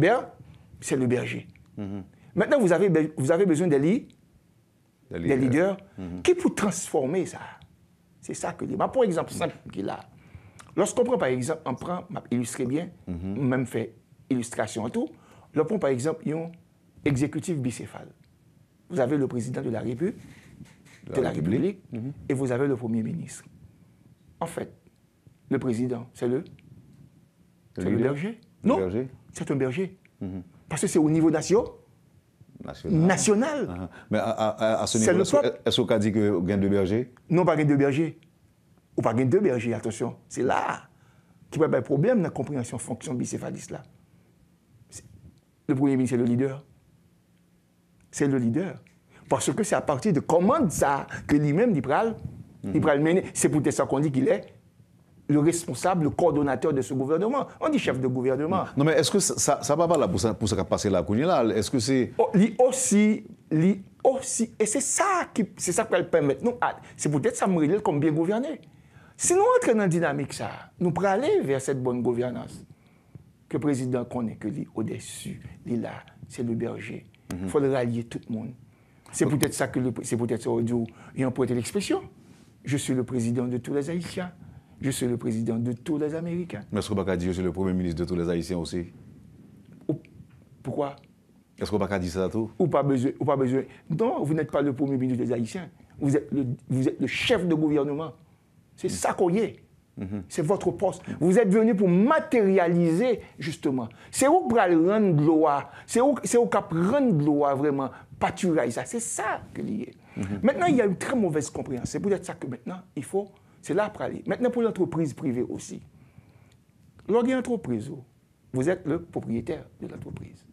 berger. Maintenant, vous avez besoin des leaders qui pour transformer ça. C'est ça que dit. Pour exemple, simple qu'il a. Lorsqu'on prend par exemple, on illustre bien, même fait illustration en tout, on prend par exemple un exécutif bicéphale. Vous avez le président de la République, et vous avez le Premier ministre. En fait, le président, c'est le berger. Non, c'est un berger. Parce que c'est au niveau national. Mais à ce niveau, est-ce qu'on a dit que gain de berger? Non, pas gain de berger. Ou pas gain de berger, attention. C'est là qui peut y avoir un problème dans la compréhension fonction bicéphaliste là. Le Premier ministre, c'est le leader. C'est le leader. Parce que c'est à partir de commandes ça que lui-même il pral Il va le mener. C'est peut-être ça qu'on dit qu'il est le responsable, le coordonnateur de ce gouvernement. On dit chef de gouvernement. Non, mais est-ce que ça va pas là pour ce qui a passé là, est-ce que c'est... Aussi, et c'est ça qui va le permettre. C'est peut-être ça me comme bien gouverner. Si nous entrons dans la dynamique, ça, nous pourrons aller vers cette bonne gouvernance. Que le président connaît, que lui, au-dessus, il est là, c'est le berger. Il faut le rallier tout le monde. C'est peut-être ça que c'est peut-être ça où il emprunté l'expression. Je suis le président de tous les Haïtiens. Je suis le président de tous les Américains. Mais est-ce qu'on va dire que je suis le premier ministre de tous les Haïtiens aussi? Pourquoi? Est-ce qu'on va dire ça à tout? Ou pas besoin. Non, vous n'êtes pas le premier ministre des Haïtiens. Vous êtes le chef de gouvernement. C'est ça qu'on y est. C'est votre poste. Vous êtes venu pour matérialiser, justement. C'est où pour rendre loi. C'est où pour rendre loi vraiment pâturaille. C'est ça que l'y est. Maintenant, il y a une très mauvaise compréhension. C'est peut-être ça que maintenant, il faut. C'est là pour aller. Maintenant, pour l'entreprise privée aussi. Lors d'une entreprise, vous êtes le propriétaire de l'entreprise.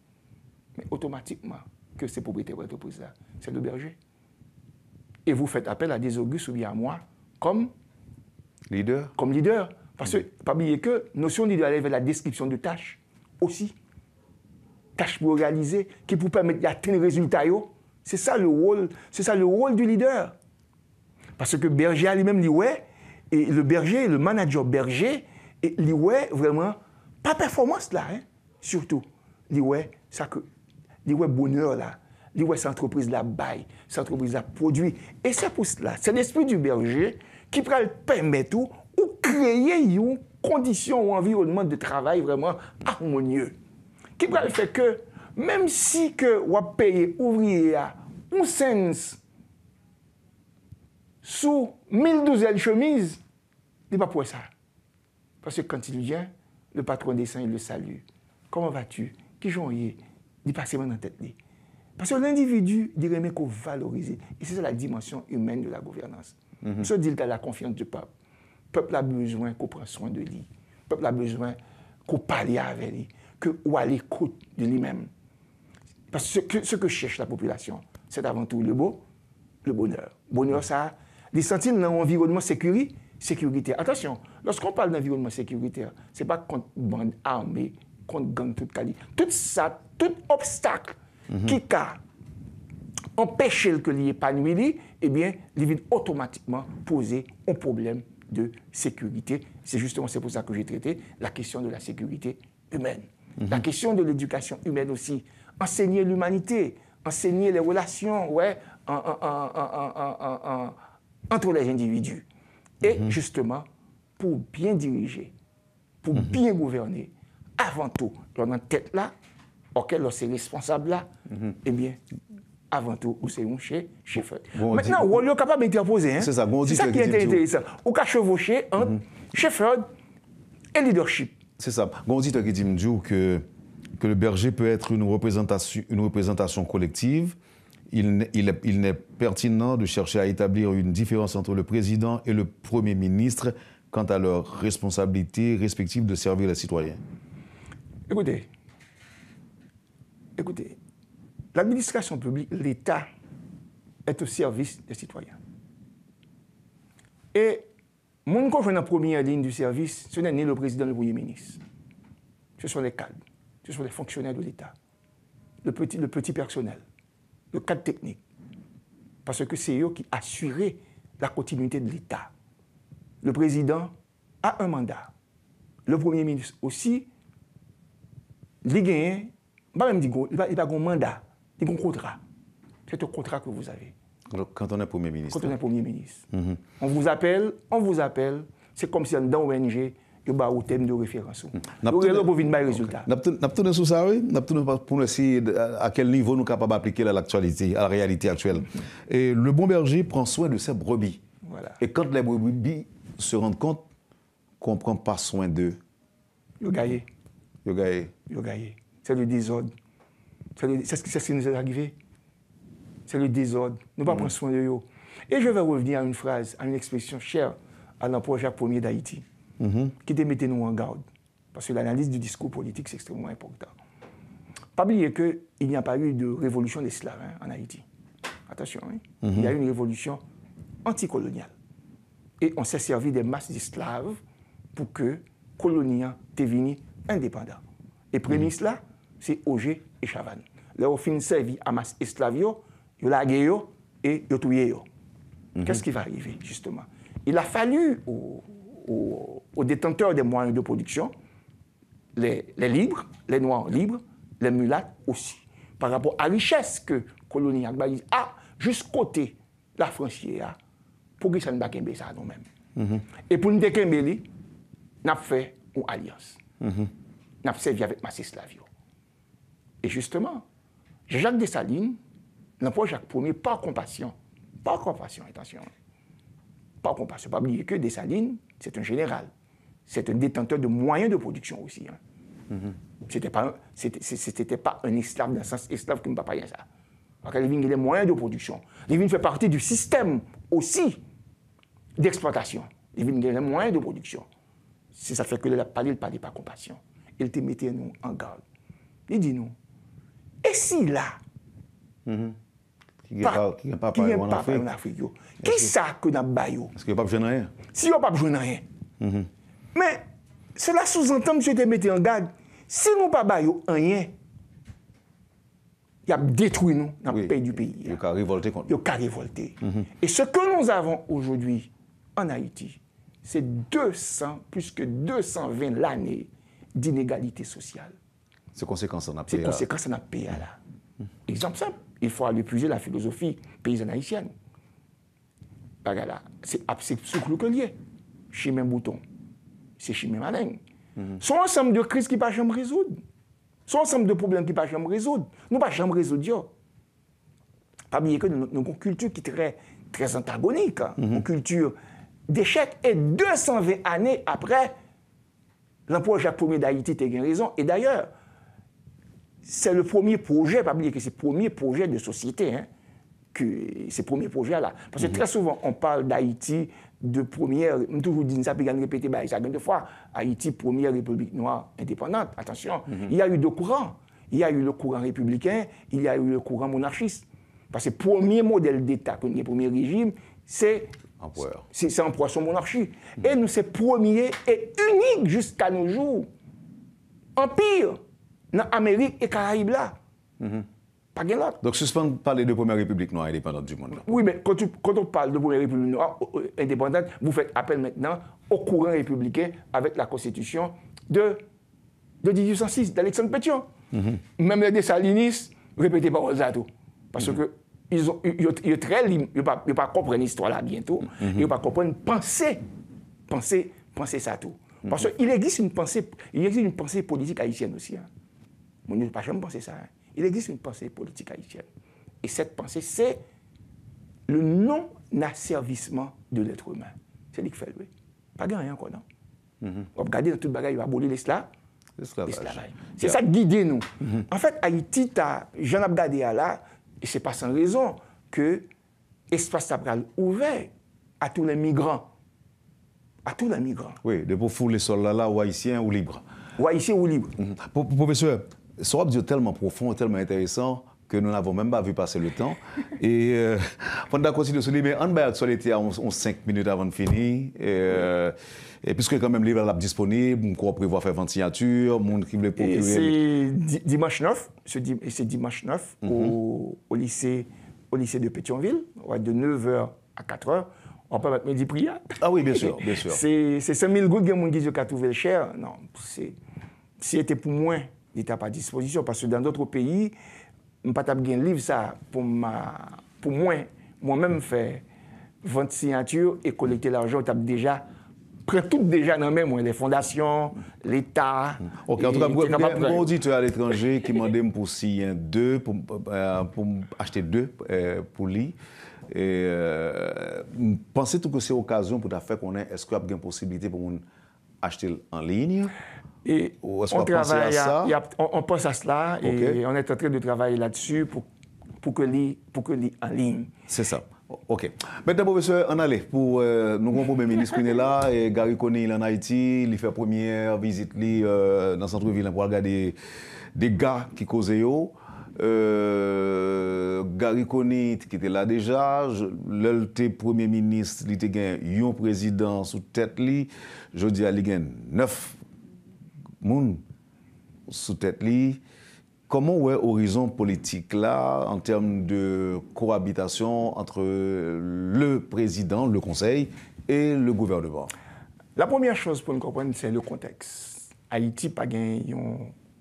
Mais automatiquement, que ce propriétaire de l'entreprise-là, c'est le berger. Et vous faites appel à des Augustes ou bien à moi comme leader. Parce que, pas oublier que, notion de leader, elle est vers la description de tâches aussi. Tâches pour réaliser, qui vous permettent d'atteindre les résultats. C'est ça le rôle du leader. Parce que berger lui-même, et le berger, le manager berger, il vraiment, pas performance là, surtout. Ça que, bonheur là, cette entreprise là baille, cette entreprise là produit. Et c'est pour cela, c'est l'esprit du berger qui peut permettre ou créer une condition ou environnement de travail vraiment harmonieux. Qui peut faire que, même si vous payez ouvrier à un sens sous 1012 chemises, il n'est pas pour ça. Parce que quand il vient, le patron descend, il le salue. Comment vas-tu? Qui j'en ai? Il passe dans la tête. Parce que l'individu dirait mais qu'on valorise. Et c'est ça la dimension humaine de la gouvernance. Ça dit que la confiance du peuple. Le peuple a besoin qu'on prenne soin de lui. Le peuple a besoin qu'on parle avec lui, qu'on à l'écoute de lui-même. Parce que ce que cherche la population, c'est avant tout le bonheur. Bonheur, ça, les sentir dans un environnement sécuritaire. Attention, lorsqu'on parle d'environnement sécuritaire, ce n'est pas contre bande armée, contre gang toute qualité. Tout ça, tout obstacle qui a empêché que l'y épanouisse, eh bien, il vient automatiquement poser un problème de sécurité. C'est pour ça que j'ai traité la question de la sécurité humaine. La question de l'éducation humaine aussi. Enseigner l'humanité, enseigner les relations entre les individus. Et justement, pour bien diriger, pour bien gouverner, avant tout, dans notre tête là, auquel c'est responsable là, eh bien, avant tout, c'est un chef. Maintenant, on est capable d'interposer. C'est ça qui est intéressant. On peut chevaucher entre chef et leadership. C'est ça. On dit que le berger peut être une représentation collective. Il n'est pertinent de chercher à établir une différence entre le président et le premier ministre quant à leur responsabilité respective de servir les citoyens. Écoutez, l'administration publique, l'État, est au service des citoyens. Et mon conjoint en première ligne du service, ce n'est ni le président ni le premier ministre. Ce sont les cadres, ce sont les fonctionnaires de l'État, le petit personnel, le cadre technique. Parce que c'est eux qui assurent la continuité de l'État. Le président a un mandat. Le premier ministre aussi, il gagne, il a un mandat, il a un contrat. C'est un contrat que vous avez. Quand on est Premier ministre. Quand on est Premier ministre. On vous appelle, c'est comme si dans l'ONG, il y a un thème de référence. Nous avons un résultat. Nous avons sur ça, oui. Nous avons pour essayer à quel niveau nous sommes capables d'appliquer l'actualité, à la réalité actuelle. Et le bon berger prend soin de ses brebis. Voilà. Et quand les brebis se rendent compte qu'on ne prend pas soin d'eux, ils gagnent. C'est le désordre. C'est ce qui nous est arrivé. C'est le désordre. Nous ne pas prendre soin de eux. Et je vais revenir à une phrase, à une expression chère à l'empereur Jacques Ier d'Haïti, qui te mettait nous en garde. Parce que l'analyse du discours politique, c'est extrêmement important. Pas oublier qu'il n'y a pas eu de révolution des esclaves en Haïti. Attention, il y a eu une révolution anticoloniale. et on s'est servi des masses d'esclaves pour que colonie te vini indépendant. Et premier là, c'est Auger et Chavannes. Là, on finit servi à masse esclaves, ils lagué et ils tué. Qu'est-ce qui va arriver, justement? Il a fallu aux détenteurs des moyens de production, les libres, les noirs libres, les mulâtres aussi, par rapport à la richesse que colonie a jusqu'à côté la frontière, pour que ça ne soit pas ça nous-mêmes. Et pour nous décember, nous avons fait une alliance. Nous avons servi avec masse esclaves. Et justement, Jacques Dessalines, l'empereur Jacques Ier, par compassion, attention, par compassion, pas oublier que Dessalines, c'est un général, c'est un détenteur de moyens de production aussi. C'était pas un esclave, dans le sens esclave qui ne peut pas rien ça. Parce qu'il y a des moyens de production. Lévin fait partie du système aussi d'exploitation. Lévin a des moyens de production. C'est ça fait que le palais pas compassion. Il te mettait nous en garde. Il dit nous, et si là, qui n'est pas en Afrique, qui ça que nous avons? Parce qu'il n'y a pas besoin de rien. Si on n'a pas besoin de rien. Mais cela sous-entend, monsieur, te mettre en garde, si nous n'avons pas rien, il a détruit nous dans le pays du pays. Il a révolté contre nous. Il a révolté. Et ce que nous avons aujourd'hui en Haïti, c'est plus que 220 l'année d'inégalité sociale. C'est conséquence en a payé. C'est conséquence en a payé là. Exemple simple, il faut aller puiser la philosophie paysanne haïtienne. Là, c'est sous que lié. Chimé bouton, c'est chimé malin. Son ensemble de crises qui ne peuvent jamais résoudre. Son ensemble de problèmes qui ne peuvent jamais résoudre. Nous ne pouvons jamais résoudre. Pas oublier que nous avons une culture qui est très antagonique. Une culture d'échec. Et 220 années après, l'empereur Jacques Ier d'Haïti a raison. Et d'ailleurs, c'est le premier projet, pas oublier que c'est le premier projet de société, que ces premiers projets-là. Parce que très souvent, on parle d'Haïti de première, je toujours dit ça, puis je répéter ça deux fois, Haïti, première république noire indépendante. Attention, il y a eu deux courants. Il y a eu le courant républicain, il y a eu le courant monarchiste. Parce que le premier modèle d'État, le premier régime, c'est empereur, son monarchie. Et nous, c'est premier et unique jusqu'à nos jours. Empire dans l'Amérique et Caraïbes là. Pas bien là. Donc, suspend parler de première république noire indépendante du monde. Là. Oui, mais quand on parle de première république noire indépendante, vous faites appel maintenant au courant républicain avec la constitution de 1806 d'Alexandre Pétion. Même les Dessalines, répétez pas ça tout. Parce que ils sont très libres, ils ne peuvent pas comprendre l'histoire là bientôt, ils ne peuvent pas comprendre penser ça tout. Parce qu'il existe une pensée politique haïtienne aussi. On ne peut pas jamais penser ça. Il existe une pensée politique haïtienne. Et cette pensée, c'est le non-asservissement de l'être humain. C'est ce qu'il fait, lui. Pas de rien, quoi, non? On regarde dans toute bagaille, il va abolir l'esclavage. C'est ça qui guide nous. En fait, Haïti, j'en ai regardé là, et ce n'est pas sans raison que l'espace sacral ouvert à tous les migrants. À tous les migrants. Oui, de pour fouler les soldats là, ou haïtiens ou libres. Ou haïtiens ou libres. Professeur, ce est tellement profond, tellement intéressant que nous n'avons même pas vu passer le temps. Et pendant qu'on continue sur lui, mais on va actualité à 5 minutes avant de finir. Et puisque quand même l'livre est disponible, on prévoit faire 20 signatures, monde qui veut procurer. C'est dimanche 9, c'est dimanche 9 au lycée de Pétionville, de 9h à 4h. On peut mettre midi prière. Ah oui, bien sûr, bien sûr. C'est 5 000 gouttes qui ont trouvé le cher. Non, si c'était pour moi, il n'était pas à disposition. Parce que dans d'autres pays, je n'ai pas de livre ça pour moi-même faire 20 signatures et collecter l'argent. Tu as déjà près tout déjà dans même les fondations, l'État. Ok, en tout cas, mon auditeur à l'étranger qui m'a demandé pour signer 2, pour acheter 2 pour lui. Et pensez tout que c'est l'occasion pour faire qu'on ait, est-ce qu'il y a une possibilité pour acheter en ligne? Et ou est-ce qu'on pense à ça? On pense à cela et on est en train de travailler là-dessus pour que l'y en ligne. C'est ça. OK. Maintenant, professeur, on allait pour nous avons premier ministre qui est là et Gary Coney il est en Haïti, il fait première visite dans le centre-ville pour regarder des gars qui causent. Gary Coney, qui était là déjà, le premier ministre, il était un président sous tête li. Je dis à lui, 9 moun sous tête li. Comment est l'horizon politique là, en termes de cohabitation entre le président, le conseil et le gouvernement? La première chose pour nous comprendre, c'est le contexte. Haïti n'a pas gagné un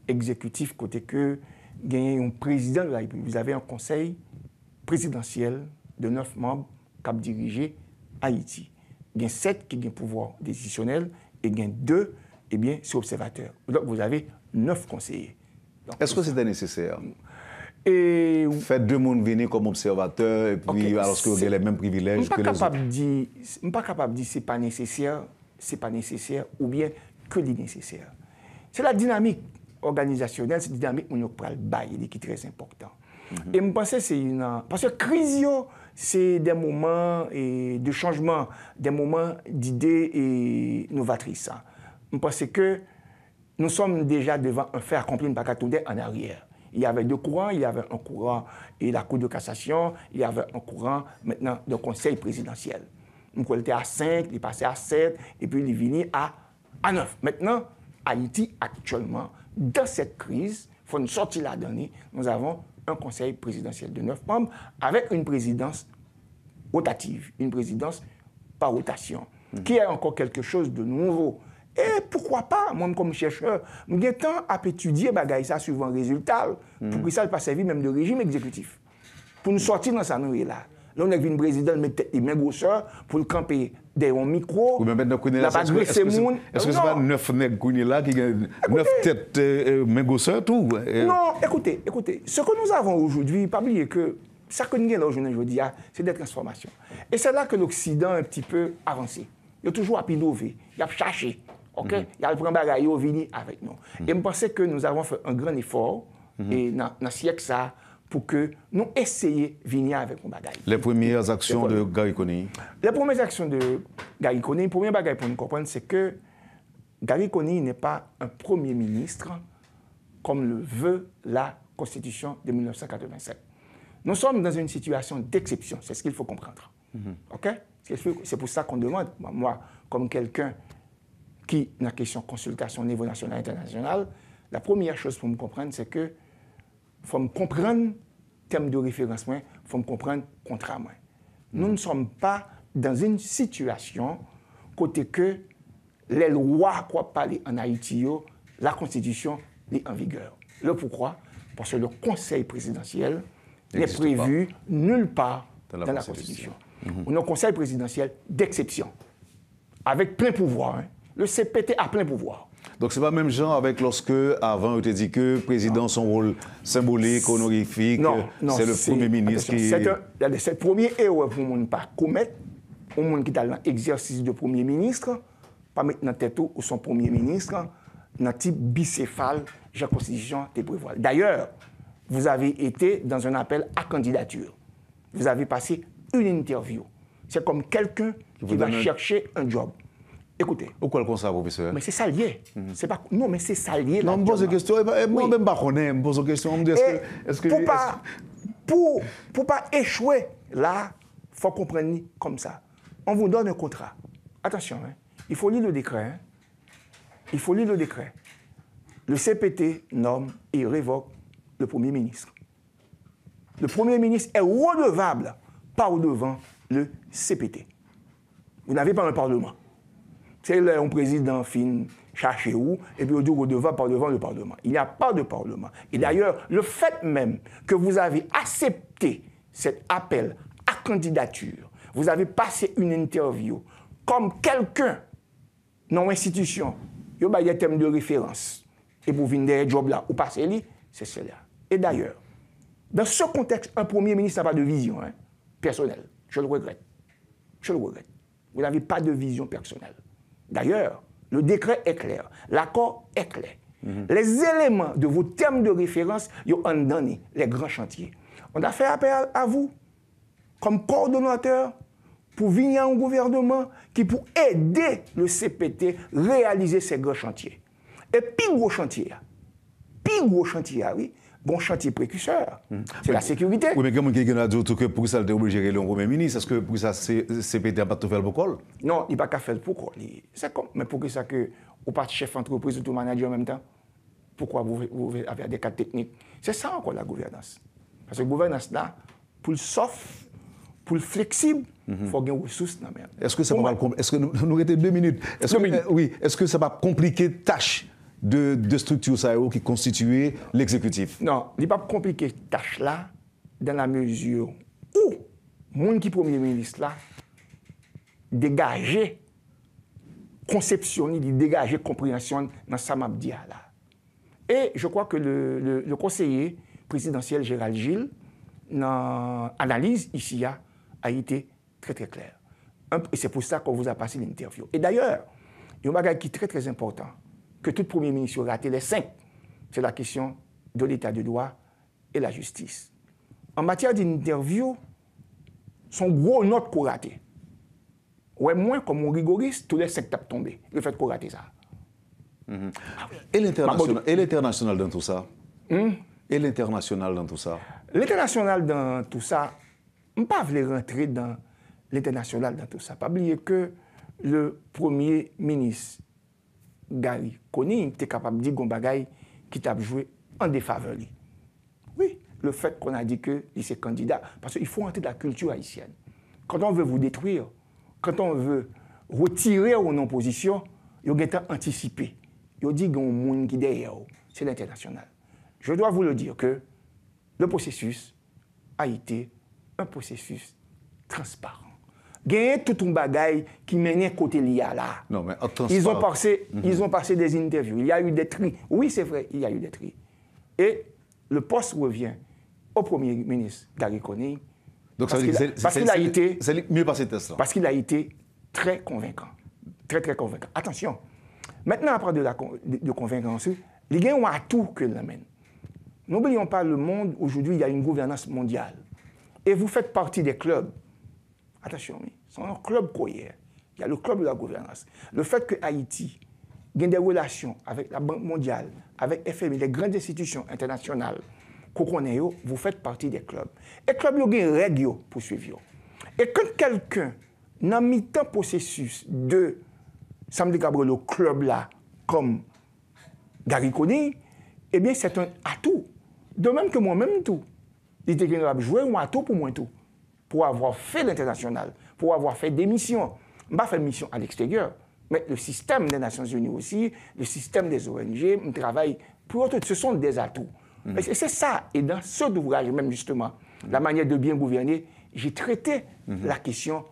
exécutif côté que gagné un président de la République. Vous avez un conseil présidentiel de 9 membres qui a dirigé Haïti. Il y a 7 qui ont un pouvoir décisionnel et il y a 2, eh bien, c'est observateurs. Donc vous avez 9 conseillers. Est-ce que c'était nécessaire? Et faites 2 personnes venir comme observateurs et puis alors que vous avez les mêmes privilèges que les autres. Je ne suis pas capable de dire que ce n'est pas nécessaire, ou bien que c'est nécessaire. C'est la dynamique organisationnelle, c'est la dynamique où nous prenons le bail qui est très important. Et je pense que c'est une... Parce que crise, c'est des moments de changement, des moments d'idées novatrices. Je pense que nous sommes déjà devant un fait accompli, ne pas qu'à tourner en arrière. Il y avait 2 courants, il y avait un courant et la Cour de cassation, il y avait un courant maintenant de conseil présidentiel. Donc, il était à 5, il est passé à 7, et puis il est venu à 9. Maintenant, Haïti, actuellement, dans cette crise, il faut une sortie là-dedans, nous avons un conseil présidentiel de 9 membres avec une présidence rotative, une présidence par rotation, qui est encore quelque chose de nouveau. Et pourquoi pas, moi comme chercheur, j'ai temps à étudier ça suivant le résultat, pour que ça ne pas servir même de régime exécutif. Pour nous sortir dans ça, nous là. Là, on a vu une présidente mettre les mains grosseurs pour le camper derrière un micro. Est-ce que ce n'est pas 9 nègres là qui ont 9 têtes mains grosseurs, tout? Non, écoutez, ce que nous avons aujourd'hui, pas oublier que ça que nous avons aujourd'hui, c'est des transformations. Et c'est là que l'Occident a un petit peu avancé. Il a toujours innové, il a cherché. Okay? Il a pris un bagage, il est venu avec nous. Et je pense que nous avons fait un grand effort et dans le siècle ça, pour que nous essayions de venir avec un bagage. Les premières actions de Gary Coney? Les premières actions de Gary Coney, le premier bagage pour nous comprendre, c'est que Gary Coney n'est pas un premier ministre comme le veut la Constitution de 1987. Nous sommes dans une situation d'exception, c'est ce qu'il faut comprendre. Okay? C'est pour ça qu'on demande, moi, comme quelqu'un qui, dans la question consultation au niveau national et international, la première chose pour me comprendre, c'est que il faut me comprendre terme de référence, il faut me comprendre contrat. Nous ne sommes pas dans une situation côté que les lois, quoi parler en Haïti, la Constitution est en vigueur. Le pourquoi? Parce que le Conseil présidentiel n'est prévu nulle part dans la Constitution. On a un Conseil présidentiel d'exception, avec plein pouvoir. Le CPT a plein pouvoir. Donc, ce n'est pas même genre avec lorsque, avant, on te dit que le président, son rôle symbolique, honorifique, c'est le Premier ministre qui... C'est le premier erreur pour ne pas commettre, au monde qui est dans l'exercice de Premier ministre, pas mettre dans tête ou son Premier ministre, dans type bicéphale, la Constitution te prévoit. D'ailleurs, vous avez été dans un appel à candidature. Vous avez passé une interview. C'est comme quelqu'un qui va chercher un job. Écoutez. Pourquoi le ça, professeur? Mais c'est ça lié. Non, mais c'est ça lié. Non, je me pose une question. Moi, même pas connais, je me pose une question. Pour pas échouer, là, il faut comprendre comme ça. On vous donne un contrat. Attention, il faut lire le décret. Il faut lire le décret. Le CPT nomme et révoque le Premier ministre. Le Premier ministre est redevable par devant le CPT. Vous n'avez pas un parlement. C'est un président fin cherché où, et puis on dit redevable par devant le Parlement. Il n'y a pas de Parlement. Et d'ailleurs, le fait même que vous avez accepté cet appel à candidature, vous avez passé une interview comme quelqu'un dans l'institution, il y a des thèmes de référence, et vous venez des jobs là, ou passez-les, c'est cela. Et d'ailleurs, dans ce contexte, un Premier ministre n'a pas de vision personnelle. Je le regrette. Je le regrette. Vous n'avez pas de vision personnelle. D'ailleurs, le décret est clair, l'accord est clair. Les éléments de vos termes de référence, ils ont donné les grands chantiers. On a fait appel à vous, comme coordonnateur, pour venir à un gouvernement qui pour aider le CPT à réaliser ces grands chantiers. Et puis gros chantier, oui, bon chantier précurseur. C'est la sécurité. Oui, mais comment quelqu'un a dit que pour ça, il est obligé de gérer le Premier ministre? Est-ce que pour ça, CPT n'a pas tout fait le pourquoi? Non, il n'a pas qu'à faire le pourquoi. C'est comme, mais pour que ça, que vous pas chef d'entreprise ou tout manager en même temps, pourquoi vous avez des cas techniques? C'est ça encore la gouvernance. Parce que la gouvernance là, pour le soft, pour le flexible, il faut avoir des ressources. Est-ce que ça va est-ce que nous étions 2 minutes? Oui, est-ce que ça va compliquer tâche de structure qui constituait l'exécutif? Non, il n'est pas compliqué tâche là, dans la mesure où le monde qui est Premier ministre là, dégager, conceptionner, dégager compréhension dans sa mabdia là. Et je crois que le conseiller présidentiel Gérald Gilles, dans l'analyse ici, a été très très clair. Et c'est pour ça qu'on vous a passé l'interview. Et d'ailleurs, il y a un bagage qui est très très important, que tout Premier ministre a raté les 5. C'est la question de l'état de droit et la justice. En matière d'interview, son gros note qu'on a raté. Ouais, moins comme un rigoriste, tous les 5 tapent tombés. Le fait qu'on a raté ça. Et l'international dans tout ça? Et l'international dans tout ça? L'international dans tout ça, je ne pas rentrer dans l'international dans tout ça. Pas oublier que le Premier ministre Gary Conille était capable de dire qu'on bagaille qui t'a joué en défaveur. Oui, le fait qu'on a dit que il est candidat, parce qu'il faut entrer dans la culture haïtienne. Quand on veut vous détruire, quand on veut retirer une opposition, il y a anticiper. Il dit qu'il y a un monde qui est derrière, c'est l'international. Je dois vous le dire que le processus a été un processus transparent. Il y a tout un bagaille qui menait côté l'IA là. Non, mais ils ont passé des interviews. Il y a eu des tris. Oui, c'est vrai, il y a eu des tris. Et le poste revient au Premier ministre Gary Conille. Donc ça veut dire que c'est mieux passé test là. Parce qu'il a été très convaincant. Très, très convaincant. Attention. Maintenant, après de convaincance, les gens ont un atout que l'amène. N'oublions pas le monde, aujourd'hui, il y a une gouvernance mondiale. Et vous faites partie des clubs. Attention, c'est un club courrier. Il y a le club de la gouvernance. Le fait que Haïti ait des relations avec la Banque mondiale, avec FMI, les grandes institutions internationales, vous faites partie des clubs. Et les clubs ont des règles pour suivre. Et quand quelqu'un n'a mis un processus de Samedi Gabriel au club là, comme Gary Conille, eh bien c'est un atout. De même que moi-même tout. Il était capable de jouer un atout pour moi tout. Pour avoir fait l'international, pour avoir fait des missions. Je n'ai pas fait de mission à l'extérieur, mais le système des Nations Unies aussi, le système des ONG, je travaille pour eux, ce sont des atouts. Et c'est ça. Et dans ce ouvrage, même justement, la manière de bien gouverner, j'ai traité la question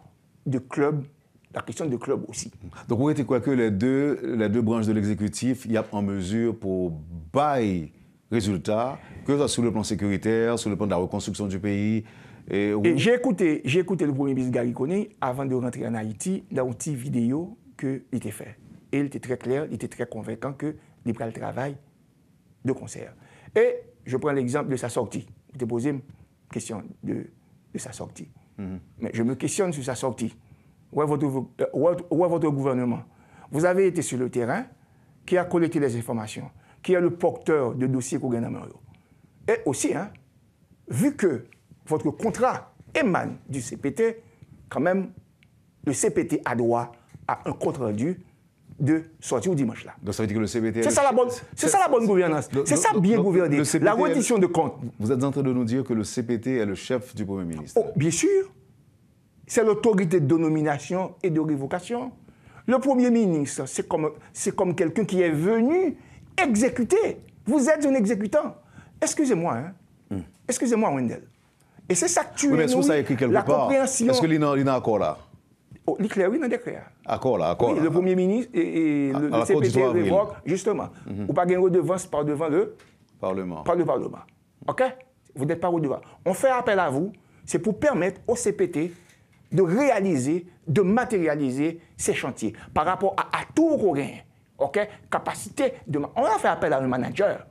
de club, la question de club aussi. Donc, vous êtes quoi que les deux branches de l'exécutif, il y a en mesure pour bailler résultat, que ce soit sur le plan sécuritaire, sur le plan de la reconstruction du pays. Et j'ai écouté le Premier ministre Gary Conille avant de rentrer en Haïti dans une petite vidéo qu'il était fait. Et il était très clair, il était très convaincant qu'il prenait le travail de concert. Et je prends l'exemple de sa sortie. Je t'ai posé une question de sa sortie. Mais je me questionne sur sa sortie. Où est votre gouvernement? Vous avez été sur le terrain, qui a collecté les informations, qui est le porteur de dossiers qu'on gagne à Mario. Et aussi, vu que votre contrat émane du CPT, quand même, le CPT a droit à un compte rendu de sortir au dimanche là. Donc ça veut dire que le CPT... C'est ça la bonne gouvernance. C'est ça bien gouverner. La reddition de compte. Vous êtes en train de nous dire que le CPT est le chef du Premier ministre? Oh, bien sûr. C'est l'autorité de nomination et de révocation. Le Premier ministre, c'est comme quelqu'un qui est venu exécuter. Vous êtes un exécutant. Excusez-moi, Excusez-moi, Wendell. Et c'est ça que tu es, ça écrit quelque part? Est-ce que l'INA a accord là? Oh, l'éclair, oui, dans décret. Accord là, accord. Oui, le Premier ministre et le CPT révoque, justement. Ou pas gagner redevance par devant le Parlement. Par le Parlement. OK? Vous n'êtes pas redevant. On fait appel à vous, c'est pour permettre au CPT de réaliser, de matérialiser ces chantiers par rapport à tout qu'on gagne. OK? Capacité de... On a fait appel à un manager.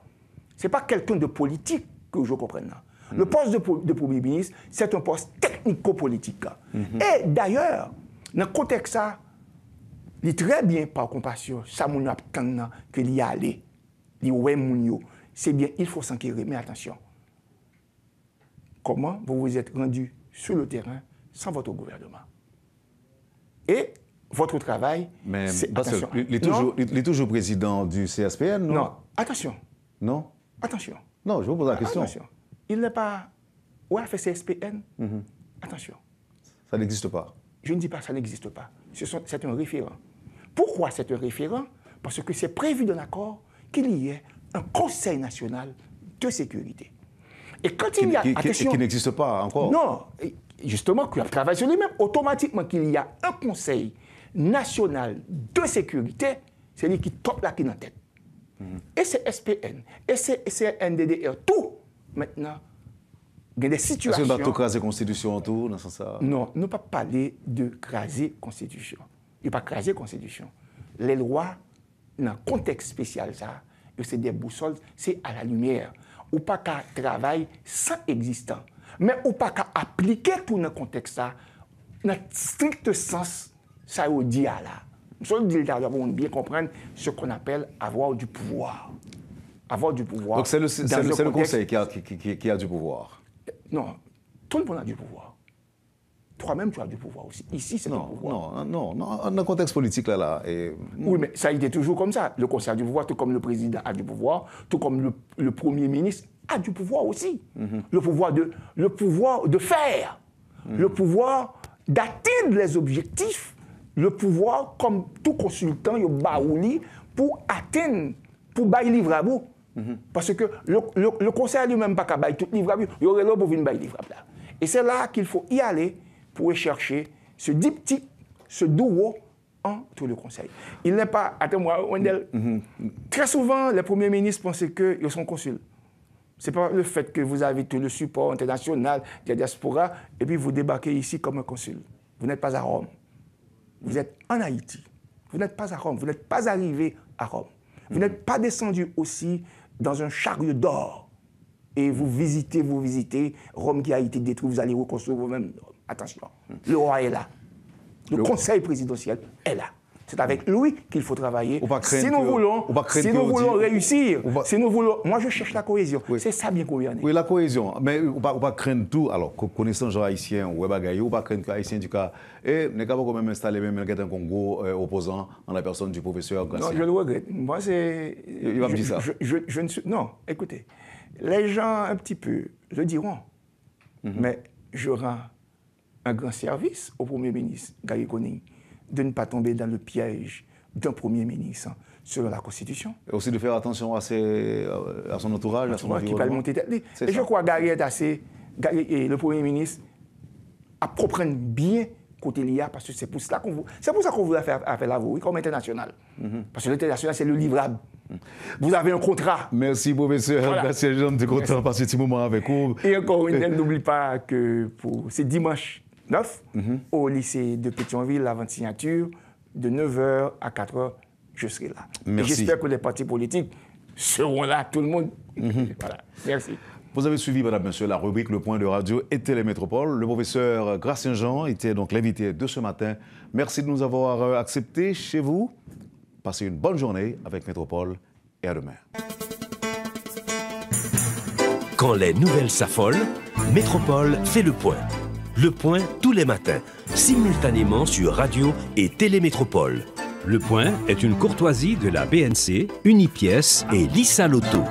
Ce n'est pas quelqu'un de politique que je comprenne. Le poste de Premier ministre, c'est un poste technico-politique. Et d'ailleurs, dans le contexte ça, il est très bien par compassion, ça moun attend que l'y aller, li ouais moun yo. c'est bien, il faut s'enquérir. Mais attention, comment vous vous êtes rendu sur le terrain sans votre gouvernement? Et votre travail, c'est... Attention. Il est toujours président du CSPN, non? Non, attention. Non? Attention. Non, je vous pose la question. Attention. Il n'est pas... Où a fait CSPN? Attention. Ça n'existe pas. Je ne dis pas que ça n'existe pas. C'est un référent. Pourquoi c'est un référent? Parce que c'est prévu dans l'accord qu'il y ait un Conseil national de sécurité. Et quand il y a... Qui n'existe pas encore. Non, justement, qu'il travaille sur lui-même, automatiquement qu'il y a un Conseil national de sécurité, c'est lui qui top la qui dans la tête. Et c'est SPN, et c'est NDDR, tout, maintenant, il y a des situations... Est-ce qu'on va tout craser la Constitution, tout, dans ce sens? Non, ne pas parler de craser la Constitution. Il n'y a pas craser la Constitution. Les lois, dans le contexte spécial, ça, c'est des boussoles, c'est à la lumière. Ou pas qu'à travailler sans existant. Mais ou pas qu'à appliquer tout dans le contexte, ça, dans le strict sens, ça veut dire là. Nous devons bien comprendre ce qu'on appelle avoir du pouvoir. Avoir du pouvoir. Donc c'est le Conseil qui a du pouvoir. Non, tout le monde a du pouvoir. Toi-même, tu as du pouvoir aussi. Ici, c'est ton pouvoir. Non, dans le contexte politique, là. Oui, mais ça a été toujours comme ça. Le Conseil a du pouvoir, tout comme le président a du pouvoir, tout comme le Premier ministre a du pouvoir aussi. Le pouvoir de faire, le pouvoir d'atteindre les objectifs, le pouvoir, comme tout consultant, il baouli pour atteindre, pour bailler livre à vous. Parce que le Conseil lui-même pas qu'à bailler tout livre à vous, il y aurait là pour venir bailler livre à là. Et c'est là qu'il faut y aller pour chercher ce diptyque, ce duo entre le Conseil. Il n'est pas, attends-moi, Wendell, très souvent, les premiers ministres pensent qu'ils sont consuls. Ce n'est pas le fait que vous avez tout le support international de la diaspora et puis vous débarquez ici comme un consul. Vous n'êtes pas à Rome. Vous êtes en Haïti. Vous n'êtes pas à Rome. Vous n'êtes pas arrivé à Rome. Vous n'êtes pas descendu aussi dans un chariot d'or. Et vous visitez Rome qui a été détruite, vous allez reconstruire vous-même. Attention, le roi est là. Le Conseil présidentiel est là. C'est avec lui qu'il faut travailler. Si nous voulons réussir, moi je cherche la cohésion. Oui. C'est ça bien gouverner. Oui, la cohésion. Mais on ne va pas craindre tout. Alors, connaissant les gens haïtiens, on ne va pas craindre que les haïtiens du cas. Et nous avons quand même installé même un Congo opposant en la personne du professeur Garcia. Non, je le regrette. Moi, c'est. Il va me dire ça. Je ne suis. Non, écoutez. Les gens, un petit peu, le diront. Mais je rends un grand service au Premier ministre, Gary Conning, de ne pas tomber dans le piège d'un Premier ministre selon la Constitution. Et aussi de faire attention à son entourage, à son environnement. Qui peut monter tête. Et je crois que Gary est assez... le Premier ministre apprend bien côté l'IA, parce que c'est pour ça qu'on voulait faire la voie, comme international. Parce que l'international, c'est le livrable. Vous avez un contrat. Merci, professeur. Voilà. Merci, Jean, de content de passer ce moment avec vous. Et encore une fois, n'oublie pas que c'est dimanche 9, au lycée de Pétionville, avant signature, de 9h à 4h, je serai là. Merci. J'espère que les partis politiques seront là, tout le monde. Voilà. Merci. Vous avez suivi, madame, monsieur, la rubrique Le Point de Radio et Télémétropole. Le professeur Gracien-Jean était donc l'invité de ce matin. Merci de nous avoir acceptés chez vous. Passez une bonne journée avec Métropole et à demain. Quand les nouvelles s'affolent, Métropole fait le point. Le point tous les matins, simultanément sur Radio et Télémétropole. Le point est une courtoisie de la BNC, Unipièce et Lisa Lotto.